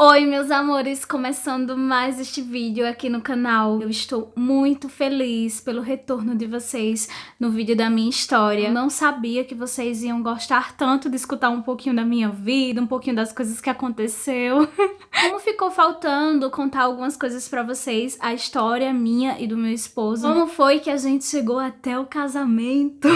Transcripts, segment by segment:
Oi, meus amores, começando mais este vídeo aqui no canal. Eu estou muito feliz pelo retorno de vocês no vídeo da minha história. Eu não sabia que vocês iam gostar tanto de escutar um pouquinho da minha vida, um pouquinho das coisas que aconteceu. Como ficou faltando contar algumas coisas pra vocês, a história minha e do meu esposo. Como foi que a gente chegou até o casamento?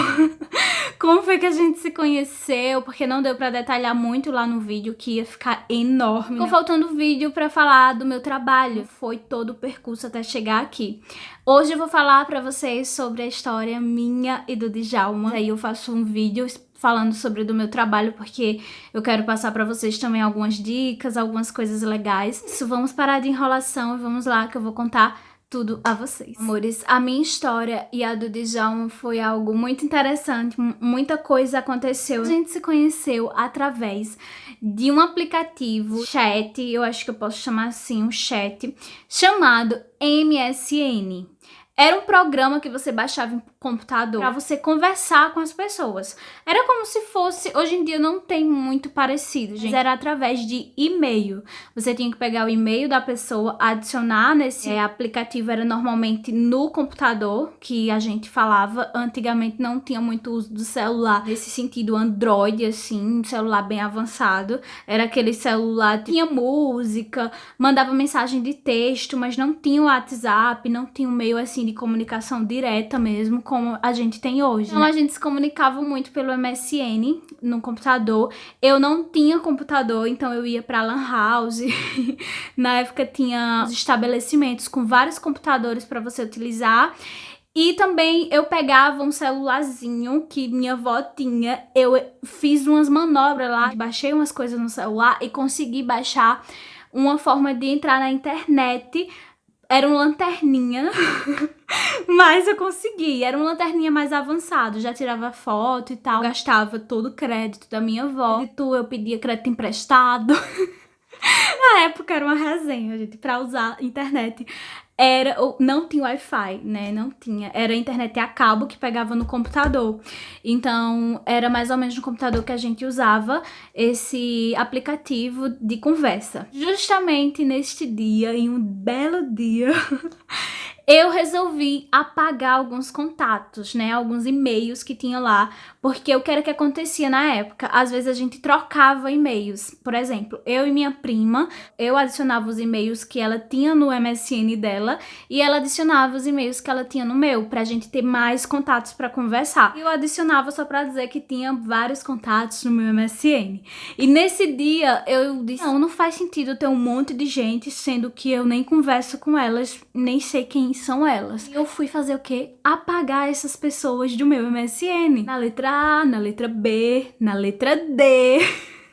Como foi que a gente se conheceu? Porque não deu pra detalhar muito lá no vídeo, que ia ficar enorme. Ficou faltando vídeo pra falar do meu trabalho. Foi todo o percurso até chegar aqui. Hoje eu vou falar pra vocês sobre a história minha e do Djalma. Aí eu faço um vídeo falando sobre do meu trabalho, porque eu quero passar pra vocês também algumas dicas, algumas coisas legais. Isso, vamos parar de enrolação e vamos lá que eu vou contar tudo a vocês. Amores, a minha história e a do Djalma foi algo muito interessante, muita coisa aconteceu. A gente se conheceu através de um aplicativo, chat, eu acho que eu posso chamar assim, um chat, chamado MSN. Era um programa que você baixava em computador para você conversar com as pessoas. Era como se fosse... Hoje em dia não tem muito parecido, gente. Mas era através de e-mail. Você tinha que pegar o e-mail da pessoa, adicionar nesse aplicativo. Era normalmente no computador que a gente falava. Antigamente não tinha muito uso do celular. Nesse sentido, Android, assim, um celular bem avançado. Era aquele celular que tinha música, mandava mensagem de texto, mas não tinha o WhatsApp, não tinha um meio assim de comunicação direta mesmo, como a gente tem hoje. Então a gente se comunicava muito pelo MSN no computador. Eu não tinha computador, então eu ia pra Lan House. Na época tinha os estabelecimentos com vários computadores para você utilizar. E também eu pegava um celularzinho que minha avó tinha, eu fiz umas manobras lá, baixei umas coisas no celular e consegui baixar uma forma de entrar na internet. Era uma lanterninha, mas eu consegui. Era uma lanterninha mais avançada, já tirava foto e tal. Gastava todo o crédito da minha avó. Eu pedia crédito emprestado. Na época era uma resenha, gente, pra usar a internet. Não tinha Wi-Fi, né? Não tinha. Era a internet a cabo que pegava no computador. Então, era mais ou menos no computador que a gente usava esse aplicativo de conversa. Justamente neste dia, em um belo dia, eu resolvi apagar alguns contatos, né? Alguns e-mails que tinha lá, porque o que era que acontecia na época? Às vezes a gente trocava e-mails. Por exemplo, eu e minha prima, eu adicionava os e-mails que ela tinha no MSN dela e ela adicionava os e-mails que ela tinha no meu, pra gente ter mais contatos pra conversar. Eu adicionava só pra dizer que tinha vários contatos no meu MSN. E nesse dia eu disse, não faz sentido eu ter um monte de gente, sendo que eu nem converso com elas, nem sei quem são elas. E eu fui fazer o quê? Apagar essas pessoas do meu MSN. Na letra A, na letra B, na letra D.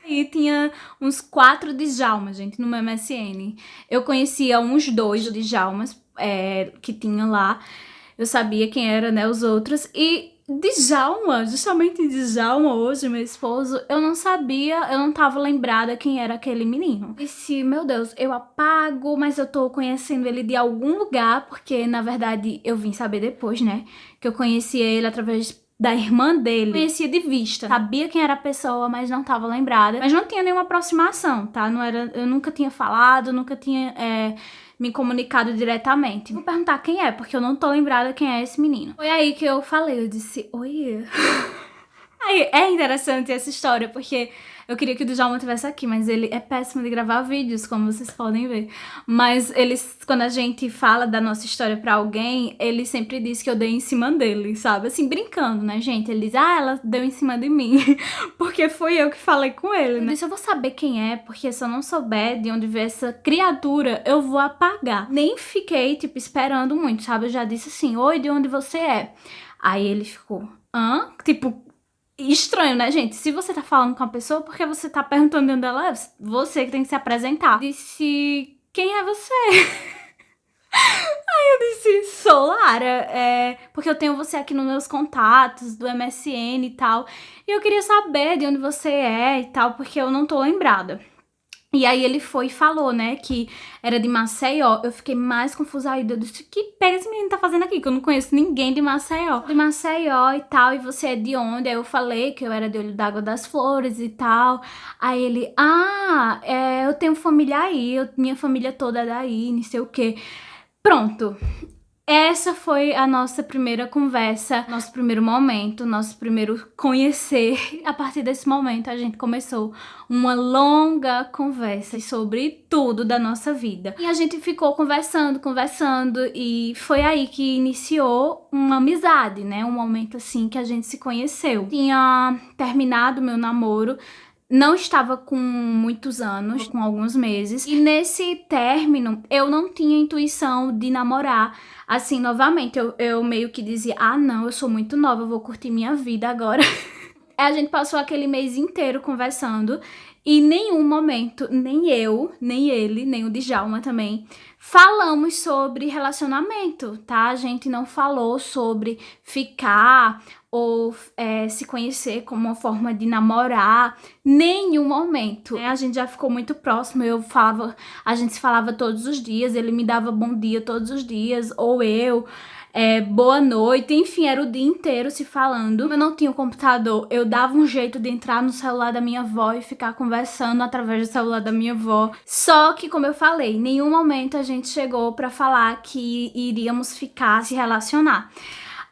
E tinha uns 4 Djalmas, gente, no meu MSN. Eu conhecia uns 2 Djalmas que tinha lá. Eu sabia quem era, né, os outros. E Djalma, justamente Djalma, hoje, meu esposo, eu não sabia, eu não tava lembrada quem era aquele menino. Disse, meu Deus, eu apago, mas eu tô conhecendo ele de algum lugar, porque, na verdade, eu vim saber depois, né, que eu conheci ele através da irmã dele. Conhecia de vista, sabia quem era a pessoa, mas não tava lembrada. Mas não tinha nenhuma aproximação, tá? Não era, eu nunca tinha falado, nunca tinha me comunicado diretamente. Vou perguntar quem é, porque eu não tô lembrada quem é esse menino. Foi aí que eu falei, eu disse, oi. Aí, é interessante essa história, porque eu queria que o Djalma estivesse aqui, mas ele é péssimo de gravar vídeos, como vocês podem ver. Mas quando a gente fala da nossa história pra alguém, ele sempre diz que eu dei em cima dele, sabe? Assim, brincando, né, gente? Ele diz, ela deu em cima de mim, porque foi eu que falei com ele, né? Eu disse, eu vou saber quem é, porque se eu não souber de onde veio essa criatura, eu vou apagar. Nem fiquei, tipo, esperando muito, sabe? Eu já disse assim, oi, de onde você é? Aí ele ficou, hã? Tipo, estranho, né, gente? Se você tá falando com a pessoa, por que você tá perguntando de onde ela é? Você que tem que se apresentar. Disse, quem é você? Aí eu disse, sou Lara, porque eu tenho você aqui nos meus contatos do MSN e tal. E eu queria saber de onde você é e tal, porque eu não tô lembrada. E aí ele foi e falou, né, que era de Maceió. Eu fiquei mais confusa ainda. Eu disse, que pega esse menino tá fazendo aqui? Que eu não conheço ninguém de Maceió. De Maceió e tal, e você é de onde? Aí eu falei que eu era de Olho d'Água das Flores e tal. Aí ele, eu tenho família aí, minha família toda é daí, não sei o quê. Pronto. Essa foi a nossa primeira conversa, nosso primeiro momento, nosso primeiro conhecer. A partir desse momento a gente começou uma longa conversa sobre tudo da nossa vida. E a gente ficou conversando e foi aí que iniciou uma amizade, né? Um momento assim que a gente se conheceu. Tinha terminado meu namoro, não estava com muitos anos, com alguns meses. E nesse término, eu não tinha intuição de namorar. Assim, novamente, eu meio que dizia, não, eu sou muito nova, eu vou curtir minha vida agora. A gente passou aquele mês inteiro conversando e em nenhum momento, nem eu, nem ele, nem o Djalma também, falamos sobre relacionamento, tá? A gente não falou sobre ficar ou se conhecer como uma forma de namorar, nenhum momento. A gente já ficou muito próximo, a gente se falava todos os dias, ele me dava bom dia todos os dias, ou eu... boa noite, enfim, era o dia inteiro se falando. Como eu não tinha um computador, eu dava um jeito de entrar no celular da minha avó e ficar conversando através do celular da minha avó. Só que, como eu falei, em nenhum momento a gente chegou pra falar que iríamos ficar, se relacionar.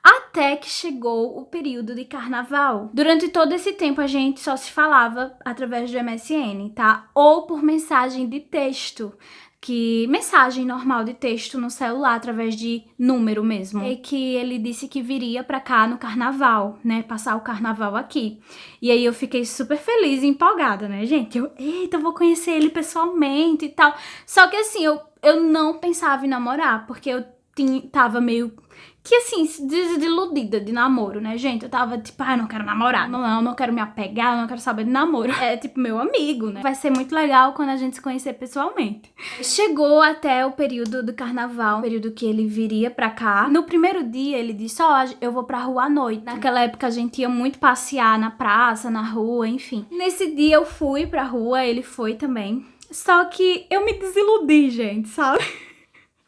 Até que chegou o período de carnaval. Durante todo esse tempo a gente só se falava através do MSN, tá? Ou por mensagem de texto. Mensagem normal de texto no celular, através de número mesmo. E que ele disse que viria pra cá no carnaval, né, passar o carnaval aqui. E aí eu fiquei super feliz e empolgada, né, gente? Eita, eu vou conhecer ele pessoalmente e tal. Só que assim, eu não pensava em namorar, porque eu tava meio... que assim, desiludida de namoro, né, gente? Eu tava tipo, eu não quero namorar, não quero me apegar, não quero saber de namoro. É tipo meu amigo, né? Vai ser muito legal quando a gente se conhecer pessoalmente. Chegou até o período do carnaval, o período que ele viria pra cá. No primeiro dia ele disse, eu vou pra rua à noite. Naquela época a gente ia muito passear na praça, na rua, enfim. Nesse dia eu fui pra rua, ele foi também. Só que eu me desiludi, gente, sabe?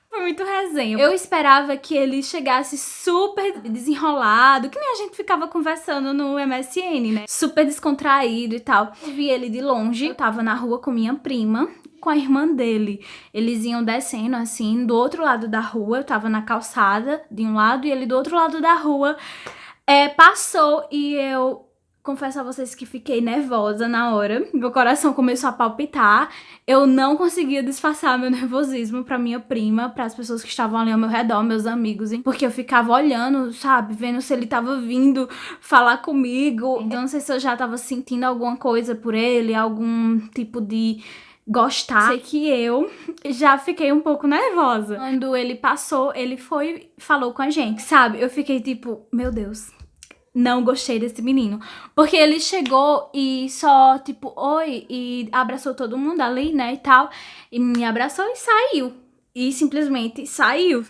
Foi muito resenha. Eu esperava que ele chegasse super desenrolado, que nem a gente ficava conversando no MSN, né? Super descontraído e tal. Eu vi ele de longe, eu tava na rua com minha prima, com a irmã dele. Eles iam descendo assim, do outro lado da rua, eu tava na calçada de um lado e ele do outro lado da rua. Passou e eu... confesso a vocês que fiquei nervosa na hora, meu coração começou a palpitar, eu não conseguia disfarçar meu nervosismo pra minha prima, pras pessoas que estavam ali ao meu redor, meus amigos, hein? Porque eu ficava olhando, sabe, vendo se ele tava vindo falar comigo. Eu não sei se eu já tava sentindo alguma coisa por ele, algum tipo de... gostar. Sei que eu já fiquei um pouco nervosa. Quando ele passou, ele foi e falou com a gente, sabe? Eu fiquei tipo, meu Deus... não gostei desse menino. Porque ele chegou e só, tipo, oi, e abraçou todo mundo ali, né, e tal. E me abraçou e saiu. E simplesmente saiu.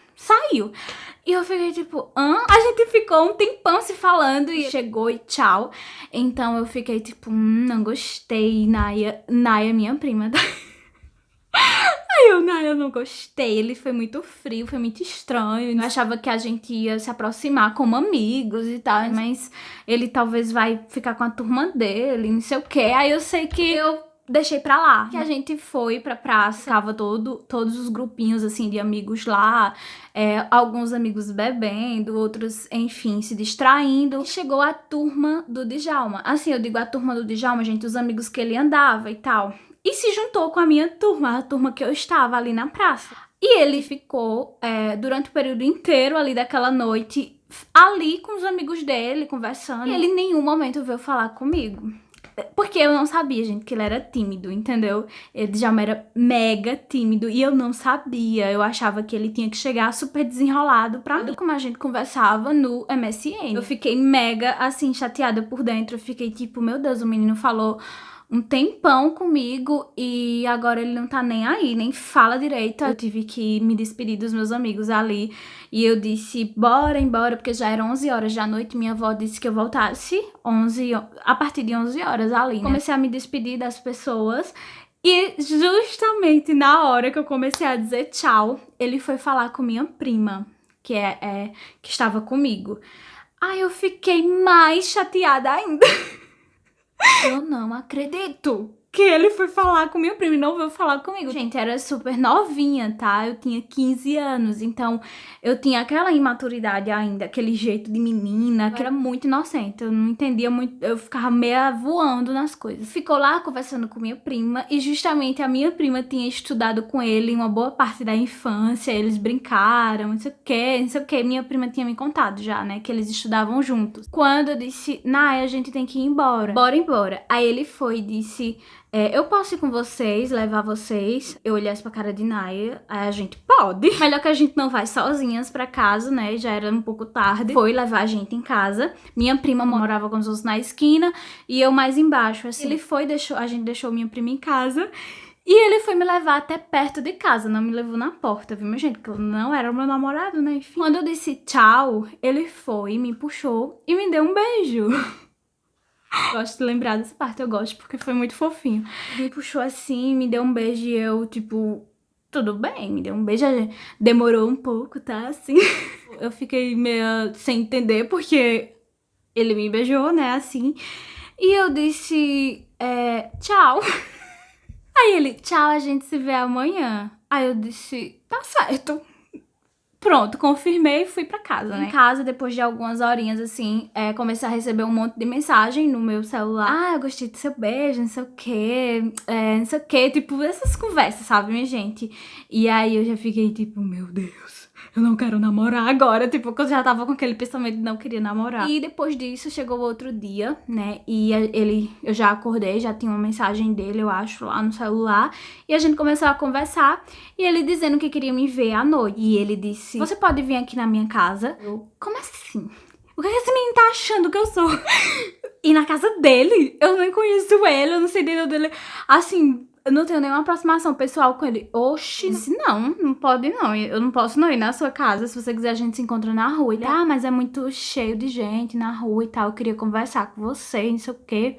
E eu fiquei tipo, A gente ficou um tempão se falando e chegou e tchau. Então eu fiquei tipo, não gostei, Naya, minha prima. Eu não gostei, ele foi muito frio, foi muito estranho. Eu achava que a gente ia se aproximar como amigos e tal, mas ele talvez vai ficar com a turma dele, não sei o que. Aí eu sei que eu deixei pra lá. Que a gente foi pra praça, ficava todos os grupinhos assim de amigos lá, alguns amigos bebendo, outros, enfim, se distraindo. E chegou a turma do Djalma. Assim, eu digo a turma do Djalma, gente, os amigos que ele andava e tal. E se juntou com a minha turma, a turma que eu estava ali na praça. E ele ficou durante o período inteiro ali daquela noite, ali com os amigos dele, conversando. E ele em nenhum momento veio falar comigo. Porque eu não sabia, gente, que ele era tímido, entendeu? Ele já era mega tímido e eu não sabia. Eu achava que ele tinha que chegar super desenrolado pra mim. Como a gente conversava no MSN. Eu fiquei mega, assim, chateada por dentro. Eu fiquei tipo, meu Deus, o menino falou... um tempão comigo e agora ele não tá nem aí, nem fala direito. Eu tive que me despedir dos meus amigos ali e eu disse, bora embora, porque já eram 11 horas da noite. Minha avó disse que eu voltasse a partir de 11 horas ali, né? Comecei a me despedir das pessoas E justamente na hora que eu comecei a dizer tchau, ele foi falar com minha prima, que que estava comigo. Aí eu fiquei mais chateada ainda. Eu não acredito que ele foi falar com minha prima e não veio falar comigo. Gente, era super novinha, tá? Eu tinha 15 anos, então eu tinha aquela imaturidade ainda, aquele jeito de menina, que era muito inocente. Eu não entendia muito, eu ficava meio voando nas coisas. Ficou lá conversando com minha prima e justamente a minha prima tinha estudado com ele uma boa parte da infância, eles brincaram, não sei o que, não sei o que. Minha prima tinha me contado já, né, que eles estudavam juntos. Quando eu disse, Nai, a gente tem que ir embora. Bora embora. Aí ele foi e disse... eu posso ir com vocês, levar vocês? Eu olhei pra cara de Naya, aí a gente pode. Melhor que a gente não vai sozinhas pra casa, né? Já era um pouco tarde. Foi levar a gente em casa. Minha prima morava com os outros na esquina e eu mais embaixo. Assim, ele foi, a gente deixou minha prima em casa. E ele foi me levar até perto de casa, não me levou na porta, viu, minha gente? Porque eu não era o meu namorado, né? Enfim. Quando eu disse tchau, ele foi, me puxou e me deu um beijo. Gosto de lembrar dessa parte, eu gosto, porque foi muito fofinho. Me puxou assim, me deu um beijo e eu, tipo, tudo bem, me deu um beijo. Demorou um pouco, tá? Assim. Eu fiquei meio sem entender, porque ele me beijou, né? Assim. E eu disse, tchau. Aí ele, tchau, a gente se vê amanhã. Aí eu disse, tá certo. Pronto, confirmei e fui pra casa, né? Em casa, depois de algumas horinhas, assim, comecei a receber um monte de mensagem no meu celular. Ah, eu gostei do seu beijo, não sei o quê, não sei o quê. Tipo, essas conversas, sabe, minha gente? E aí eu já fiquei tipo, meu Deus, eu não quero namorar agora. Tipo, porque eu já tava com aquele pensamento de não queria namorar. E depois disso, chegou outro dia, né? E eu já acordei, já tinha uma mensagem dele, eu acho, lá no celular. E a gente começou a conversar. E ele dizendo que queria me ver à noite. E ele disse, você pode vir aqui na minha casa? Eu, como assim? O que esse menino tá achando que eu sou? E na casa dele? Eu nem conheço ele, eu não sei dele. Assim, eu não tenho nenhuma aproximação pessoal com ele. Oxi, disse, não pode não. Eu não posso não ir na sua casa. Se você quiser, a gente se encontra na rua. Ele, mas é muito cheio de gente na rua e tal. Eu queria conversar com você, não sei o quê.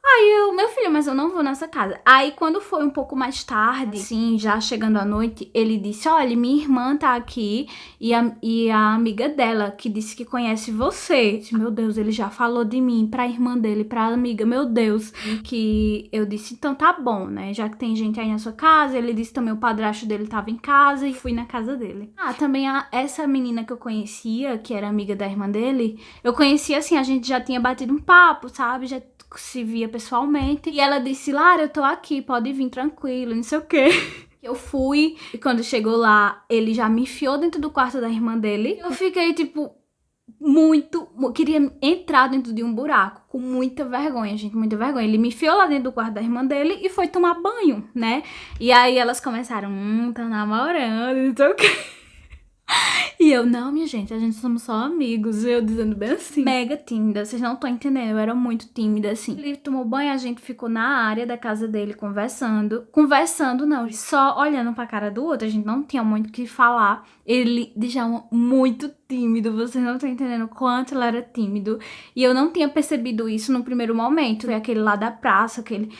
Aí eu, meu filho, mas eu não vou nessa casa. Aí quando foi um pouco mais tarde, sim, já chegando à noite, ele disse, olha, minha irmã tá aqui e a amiga dela, que disse que conhece você. Disse, meu Deus, ele já falou de mim pra irmã dele, pra amiga, meu Deus. E que eu disse, então tá bom, né, já que tem gente aí na sua casa. Ele disse também o padrasto dele tava em casa e fui na casa dele. Ah, também essa menina que eu conhecia, que era amiga da irmã dele, eu conhecia assim, a gente já tinha batido um papo, sabe, já se via pessoalmente. E ela disse, Lara, eu tô aqui, pode vir tranquilo, não sei o quê. Eu fui, e quando chegou lá, ele já me enfiou dentro do quarto da irmã dele. Eu fiquei, tipo, queria entrar dentro de um buraco, com muita vergonha, gente, muita vergonha. Ele me enfiou lá dentro do quarto da irmã dele e foi tomar banho, né? E aí elas começaram, tá namorando, não sei o quê. E eu, não, minha gente, a gente somos só amigos. Eu dizendo bem assim, mega tímida, vocês não estão entendendo, eu era muito tímida, assim. Ele tomou banho, a gente ficou na área da casa dele conversando. Conversando, não, só olhando pra cara do outro, a gente não tinha muito o que falar. Ele já muito tímido, vocês não estão entendendo o quanto ele era tímido. E eu não tinha percebido isso no primeiro momento. Foi aquele lá da praça, aquele...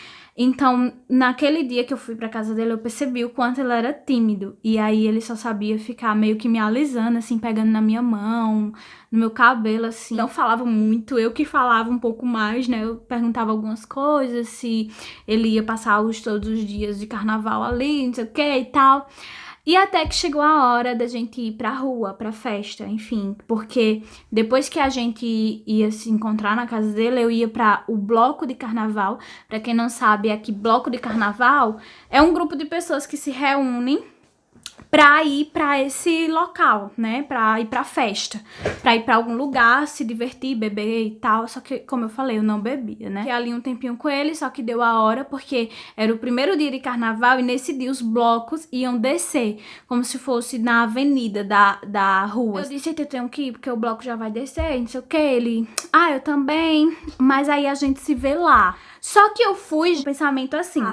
Então, naquele dia que eu fui pra casa dele, eu percebi o quanto ele era tímido. E aí ele só sabia ficar meio que me alisando, assim, pegando na minha mão, no meu cabelo, assim. Não falava muito, eu que falava um pouco mais, né? Eu perguntava algumas coisas, se ele ia passar todos os dias de carnaval ali, não sei o que e tal. E até que chegou a hora da gente ir pra rua, pra festa, enfim. Porque depois que a gente ia se encontrar na casa dele, eu ia pra o bloco de carnaval. Pra quem não sabe, aqui bloco de carnaval é um grupo de pessoas que se reúnem pra ir pra esse local, né? Pra ir pra festa. Pra ir pra algum lugar, se divertir, beber e tal. Só que, como eu falei, eu não bebia, né? Fiquei ali um tempinho com ele, só que deu a hora, porque era o primeiro dia de carnaval e nesse dia os blocos iam descer, como se fosse na avenida da rua. Eu disse, eu tenho que ir, porque o bloco já vai descer, não sei o que. Ele, eu também, mas aí a gente se vê lá. Só que eu fui de pensamento assim...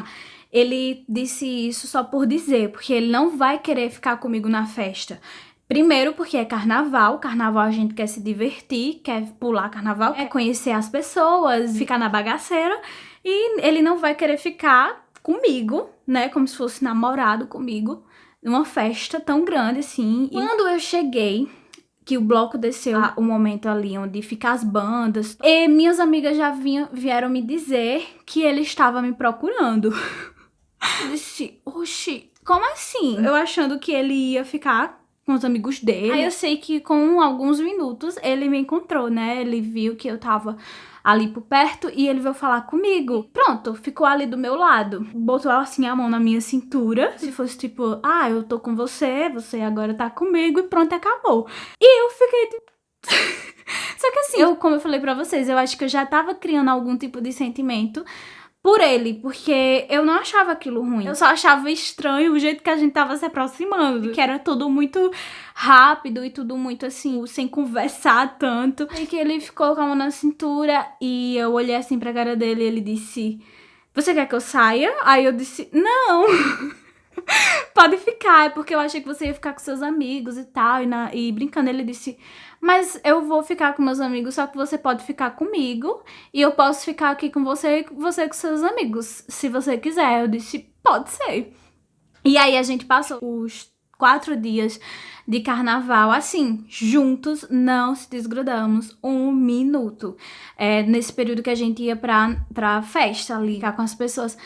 Ele disse isso só por dizer, porque ele não vai querer ficar comigo na festa. Primeiro porque é carnaval a gente quer se divertir, quer pular carnaval, quer conhecer as pessoas, ficar na bagaceira. E ele não vai querer ficar comigo, né, como se fosse namorado comigo, numa festa tão grande assim. E quando eu cheguei, que o bloco desceu, o momento ali onde ficam as bandas, e minhas amigas já vieram me dizer que ele estava me procurando. Eu disse, oxi, como assim? Eu achando que ele ia ficar com os amigos dele. Aí eu sei que com alguns minutos ele me encontrou, né? Ele viu que eu tava ali por perto e ele veio falar comigo. Pronto, ficou ali do meu lado. Botou assim a mão na minha cintura. Se fosse tipo, ah, eu tô com você, você agora tá comigo e pronto, acabou. E eu fiquei tipo... Só que assim, como eu falei pra vocês, eu acho que eu já tava criando algum tipo de sentimento por ele, porque eu não achava aquilo ruim. Eu só achava estranho o jeito que a gente tava se aproximando, que era tudo muito rápido e tudo muito assim, sem conversar tanto. E que ele ficou com a mão na cintura e eu olhei assim pra cara dele e ele disse, você quer que eu saia? Aí eu disse, não, pode ficar, é porque eu achei que você ia ficar com seus amigos e tal. E brincando, ele disse, mas eu vou ficar com meus amigos, só que você pode ficar comigo e eu posso ficar aqui com você e você com seus amigos, se você quiser. Eu disse, pode ser. E aí a gente passou os 4 dias de carnaval, assim, juntos, não se desgrudamos um minuto. Nesse período que a gente ia pra festa ali, ficar com as pessoas.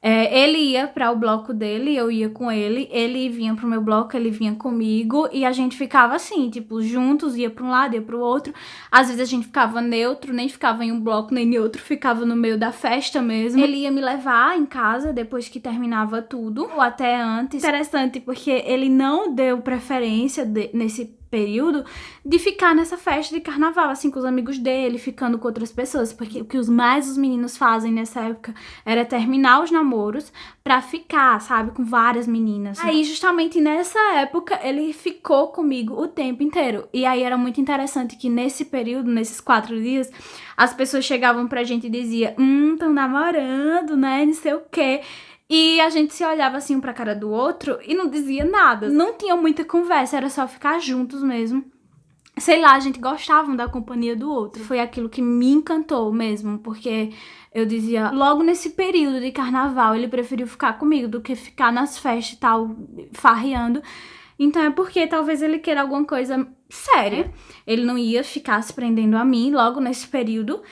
Ele ia para o bloco dele, eu ia com ele vinha pro meu bloco, ele vinha comigo e a gente ficava assim, tipo, juntos, ia pra um lado, ia pro outro. Às vezes a gente ficava neutro, nem ficava em um bloco nem em outro, ficava no meio da festa mesmo. Ele ia me levar em casa depois que terminava tudo, ou até antes. Interessante porque ele não deu preferência nesse período de ficar nessa festa de carnaval, assim, com os amigos dele, ficando com outras pessoas, porque o que os meninos fazem nessa época era terminar os namoros pra ficar, sabe, com várias meninas. Aí, justamente nessa época, ele ficou comigo o tempo inteiro, e aí era muito interessante que nesse período, nesses 4 dias, as pessoas chegavam pra gente e diziam, tão namorando, né, não sei o quê. E a gente se olhava assim um pra cara do outro e não dizia nada. Não tinha muita conversa, era só ficar juntos mesmo. Sei lá, a gente gostava da companhia do outro. Foi aquilo que me encantou mesmo, porque eu dizia, logo nesse período de carnaval, ele preferiu ficar comigo do que ficar nas festas e tal, farreando. Então é porque talvez ele queira alguma coisa séria. Ele não ia ficar se prendendo a mim logo nesse período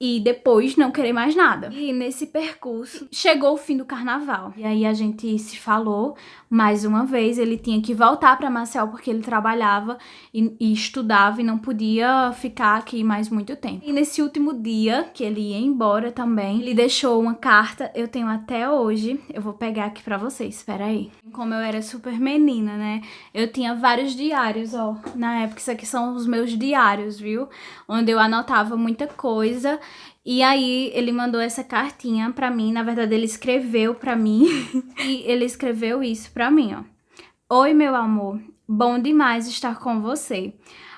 e depois não querer mais nada. E nesse percurso, chegou o fim do carnaval. E aí a gente se falou mais uma vez. Ele tinha que voltar pra Maceió porque ele trabalhava e estudava e não podia ficar aqui mais muito tempo. E nesse último dia, que ele ia embora também, ele deixou uma carta, eu tenho até hoje. Eu vou pegar aqui pra vocês, espera aí. Como eu era super menina, né? Eu tinha vários diários, ó. Na época, isso aqui são os meus diários, viu? Onde eu anotava muita coisa. E aí, ele mandou essa cartinha pra mim. Na verdade, ele escreveu pra mim. E ele escreveu isso pra mim, ó. Oi, meu amor. Bom demais estar com você.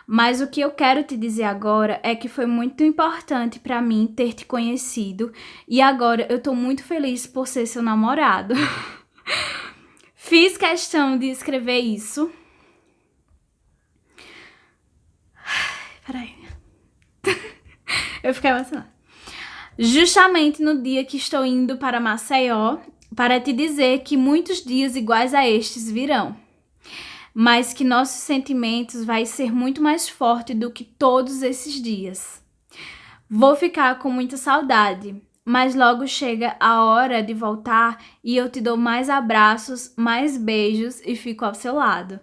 Mas o que eu quero te dizer agora é que foi muito importante pra mim ter te conhecido. E agora eu tô muito feliz por ser seu namorado. Fiz questão de escrever isso. Peraí. Eu fiquei emocionada. Justamente no dia que estou indo para Maceió, para te dizer que muitos dias iguais a estes virão, mas que nossos sentimentos vai ser muito mais forte do que todos esses dias. Vou ficar com muita saudade, mas logo chega a hora de voltar e eu te dou mais abraços, mais beijos e fico ao seu lado.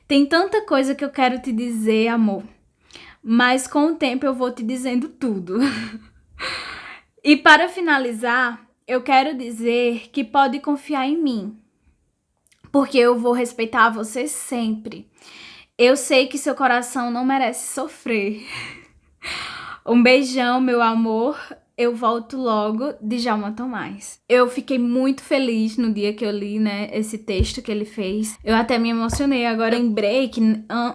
Tem tanta coisa que eu quero te dizer, amor, mas com o tempo eu vou te dizendo tudo. E para finalizar, eu quero dizer que pode confiar em mim, porque eu vou respeitar você sempre. Eu sei que seu coração não merece sofrer. Um beijão, meu amor. Eu volto logo, Djalma Tomás. Eu fiquei muito feliz no dia que eu li, né, esse texto que ele fez. Eu até me emocionei. Agora lembrei que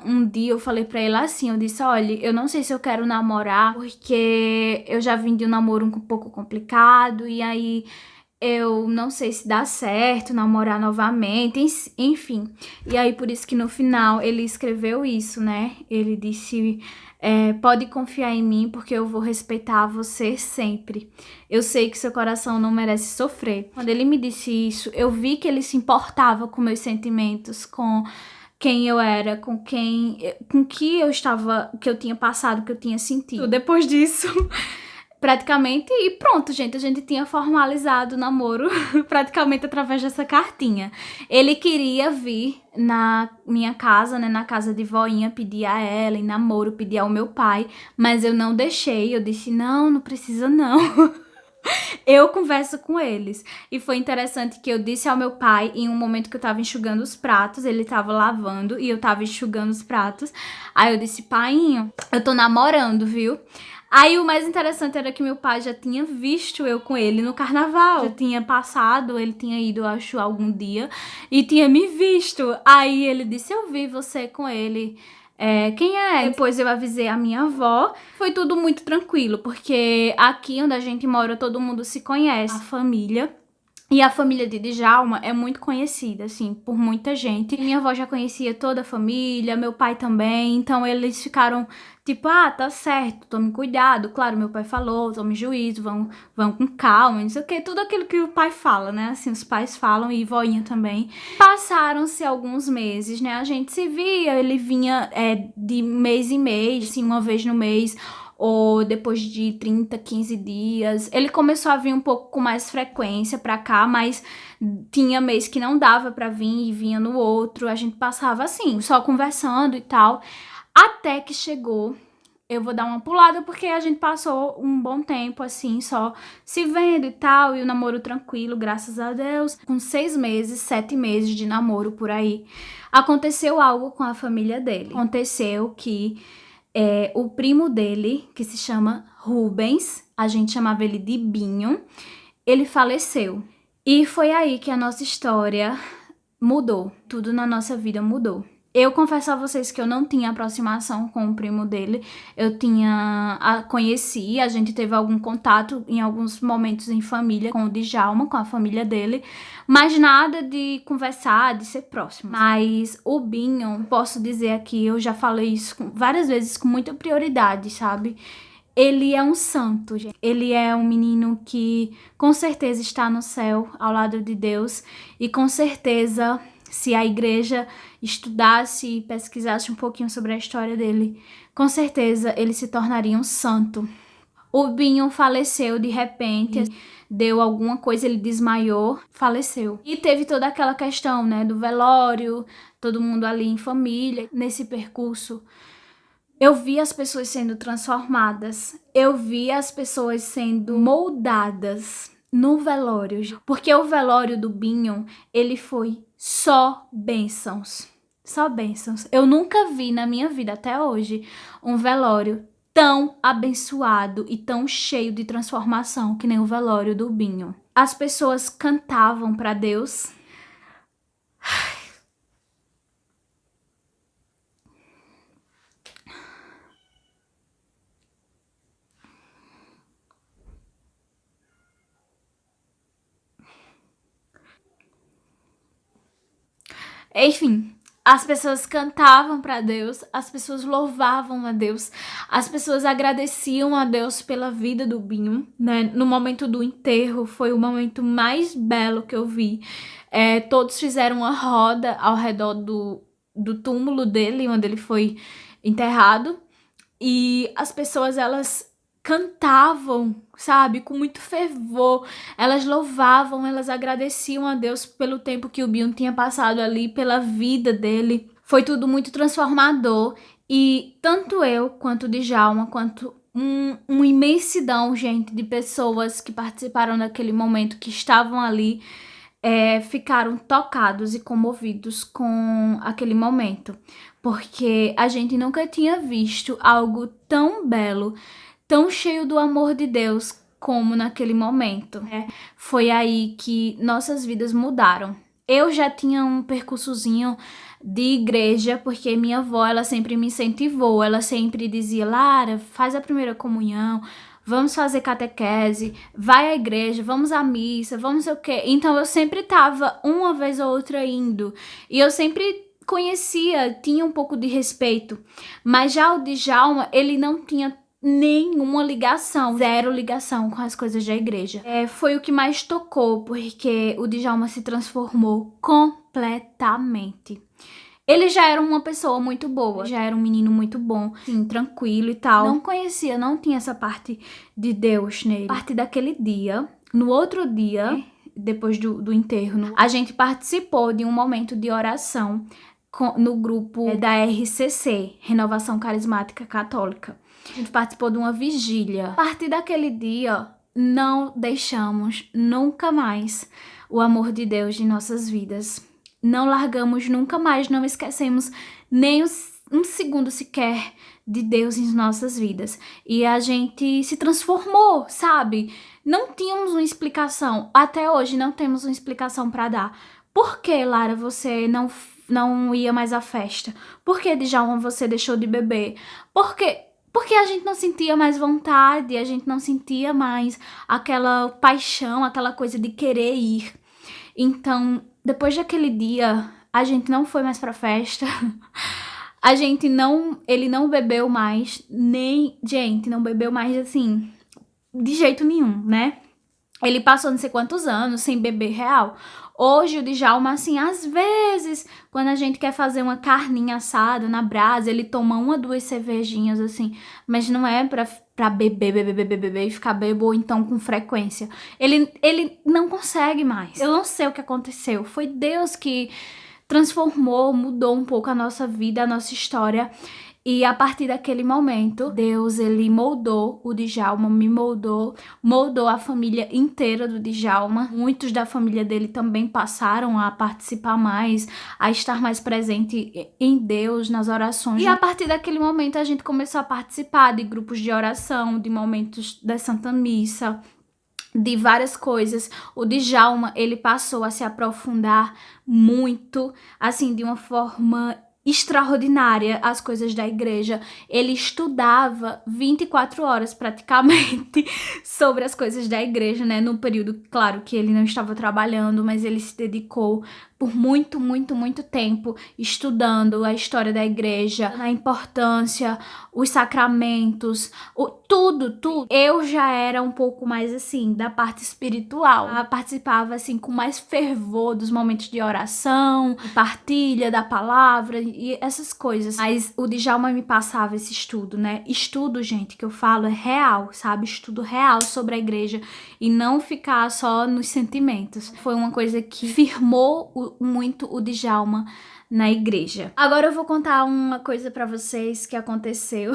um dia eu falei pra ele assim, eu disse, olha, eu não sei se eu quero namorar, porque eu já vim de um namoro um pouco complicado, e aí eu não sei se dá certo namorar novamente, enfim. E aí, por isso que no final ele escreveu isso, né? Ele disse, pode confiar em mim porque eu vou respeitar você sempre. Eu sei que seu coração não merece sofrer. Quando ele me disse isso, eu vi que ele se importava com meus sentimentos, com quem eu era, com que eu estava, que eu tinha passado, que eu tinha sentido. Depois disso, praticamente, e pronto, gente, a gente tinha formalizado o namoro praticamente através dessa cartinha. Ele queria vir na minha casa, né, na casa de voinha, pedir a ela em namoro, pedir ao meu pai, mas eu não deixei, eu disse, não, não precisa não. Eu converso com eles. E foi interessante que eu disse ao meu pai, em um momento que eu tava enxugando os pratos, ele tava lavando e eu tava enxugando os pratos. Aí eu disse, painho, eu tô namorando, viu? Aí o mais interessante era que meu pai já tinha visto eu com ele no carnaval. Já tinha passado, ele tinha ido, acho, algum dia e tinha me visto. Aí ele disse, eu vi você com ele. Quem é? Depois eu avisei a minha avó. Foi tudo muito tranquilo, porque aqui onde a gente mora todo mundo se conhece, a família. E a família de Djalma é muito conhecida, assim, por muita gente. Minha avó já conhecia toda a família, meu pai também, então eles ficaram tipo, ah, tá certo, tome cuidado. Claro, meu pai falou, tome juízo, vão com calma, não sei o que, tudo aquilo que o pai fala, né? Assim, os pais falam e voinha também. Passaram-se alguns meses, né? A gente se via, ele vinha de mês em mês, assim, uma vez no mês, ou depois de 30, 15 dias. Ele começou a vir um pouco com mais frequência pra cá, mas tinha mês que não dava pra vir e vinha no outro. A gente passava assim, só conversando e tal, até que chegou. Eu vou dar uma pulada porque a gente passou um bom tempo assim, só se vendo e tal, e o namoro tranquilo, graças a Deus. Com 6 meses, 7 meses de namoro por aí, aconteceu algo com a família dele. Aconteceu que o primo dele, que se chama Rubens, a gente chamava ele de Binho, ele faleceu. E foi aí que a nossa história mudou, tudo na nossa vida mudou. Eu confesso a vocês que eu não tinha aproximação com o primo dele, eu conheci, a gente teve algum contato em alguns momentos em família com o Djalma, com a família dele, mas nada de conversar, de ser próximo. Mas o Binho, posso dizer aqui, eu já falei isso várias vezes com muita prioridade, sabe? Ele é um santo, gente. Ele é um menino que com certeza está no céu, ao lado de Deus, e com certeza, se a igreja estudasse e pesquisasse um pouquinho sobre a história dele, com certeza ele se tornaria um santo. O Binho faleceu de repente, deu alguma coisa, ele desmaiou, faleceu. E teve toda aquela questão, né, do velório, todo mundo ali em família. Nesse percurso, eu vi as pessoas sendo transformadas, eu vi as pessoas sendo moldadas no velório, porque o velório do Binho, ele foi só bênçãos, só bênçãos. Eu nunca vi na minha vida até hoje um velório tão abençoado e tão cheio de transformação que nem o velório do Binho. As pessoas cantavam para Deus. Enfim, as pessoas cantavam para Deus, as pessoas louvavam a Deus, as pessoas agradeciam a Deus pela vida do Binho, né? No momento do enterro foi o momento mais belo que eu vi. Todos fizeram uma roda ao redor do túmulo dele, onde ele foi enterrado, e as pessoas, elas cantavam, sabe, com muito fervor, elas louvavam, elas agradeciam a Deus pelo tempo que o Binho tinha passado ali, pela vida dele. Foi tudo muito transformador e tanto eu quanto o Djalma, quanto uma imensidão, gente, de pessoas que participaram daquele momento, que estavam ali, ficaram tocados e comovidos com aquele momento, porque a gente nunca tinha visto algo tão belo, tão cheio do amor de Deus como naquele momento. Foi aí que nossas vidas mudaram. Eu já tinha um percursozinho de igreja, porque minha avó, ela sempre me incentivou, ela sempre dizia, Lara, faz a primeira comunhão, vamos fazer catequese, vai à igreja, vamos à missa, vamos não sei o quê. Então eu sempre tava uma vez ou outra indo. E eu sempre conhecia, tinha um pouco de respeito. Mas já o Djalma, ele não tinha nenhuma ligação, zero ligação com as coisas da igreja. Foi o que mais tocou, porque o Djalma se transformou completamente. Ele já era uma pessoa muito boa, já era um menino muito bom, assim, tranquilo e tal. Não conhecia, não tinha essa parte de Deus nele. A partir daquele dia, no outro dia, depois do enterro, a gente participou de um momento de oração no grupo da RCC, Renovação Carismática Católica. A gente participou de uma vigília. A partir daquele dia, não deixamos nunca mais o amor de Deus em nossas vidas. Não largamos nunca mais, não esquecemos nem um segundo sequer de Deus em nossas vidas. E a gente se transformou, sabe? Não tínhamos uma explicação. Até hoje não temos uma explicação para dar. Por que, Lara, você não ia mais à festa? Por que, Djalma, você deixou de beber? Porque a gente não sentia mais vontade, a gente não sentia mais aquela paixão, aquela coisa de querer ir. Então, depois daquele dia, a gente não foi mais pra festa. Ele não bebeu mais, não bebeu mais assim, de jeito nenhum, né? Ele passou não sei quantos anos sem beber real. Hoje o Djalma, assim, às vezes, quando a gente quer fazer uma carninha assada na brasa, ele toma 1 ou 2 cervejinhas, assim, mas não é pra beber e ficar bebo, ou então com frequência. Ele não consegue mais. Eu não sei o que aconteceu. Foi Deus que transformou, mudou um pouco a nossa vida, a nossa história. E a partir daquele momento, Deus, ele moldou o Djalma, me moldou a família inteira do Djalma. Muitos da família dele também passaram a participar mais, a estar mais presente em Deus, nas orações. E a partir daquele momento, a gente começou a participar de grupos de oração, de momentos da Santa Missa, de várias coisas. O Djalma, ele passou a se aprofundar muito, assim, de uma forma extraordinária as coisas da igreja. Ele estudava 24 horas praticamente sobre as coisas da igreja, né? No período, claro, que ele não estava trabalhando, mas ele se dedicou por muito tempo estudando a história da igreja, a importância, os sacramentos, tudo. Eu já era um pouco mais assim, da parte espiritual. Eu participava assim com mais fervor dos momentos de oração, partilha da palavra e essas coisas. Mas o Djalma me passava esse estudo, né? Estudo, gente, que eu falo é real, sabe? Estudo real sobre a igreja e não ficar só nos sentimentos. Foi uma coisa que firmou muito o Djalma na igreja. Agora eu vou contar uma coisa pra vocês que aconteceu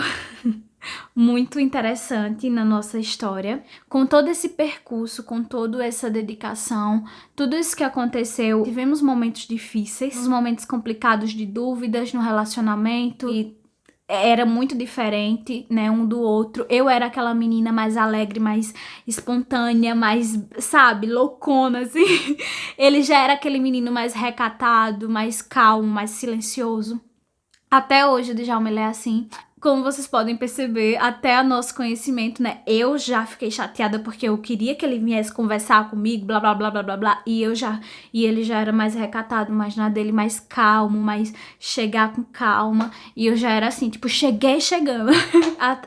muito interessante na nossa história. Com todo esse percurso, com toda essa dedicação, tudo isso que aconteceu, tivemos momentos difíceis, momentos complicados de dúvidas no relacionamento e era muito diferente, né, um do outro. Eu era aquela menina mais alegre, mais espontânea, mais, sabe, loucona, assim. Ele já era aquele menino mais recatado, mais calmo, mais silencioso. Até hoje o Djalma, ele é assim. Como vocês podem perceber, até a nosso conhecimento, né? Eu já fiquei chateada porque eu queria que ele viesse conversar comigo, blá, blá, blá, blá, blá, blá. E ele já era mais recatado, mais na dele, mais calmo, mais chegar com calma. E eu já era assim, tipo, cheguei chegando.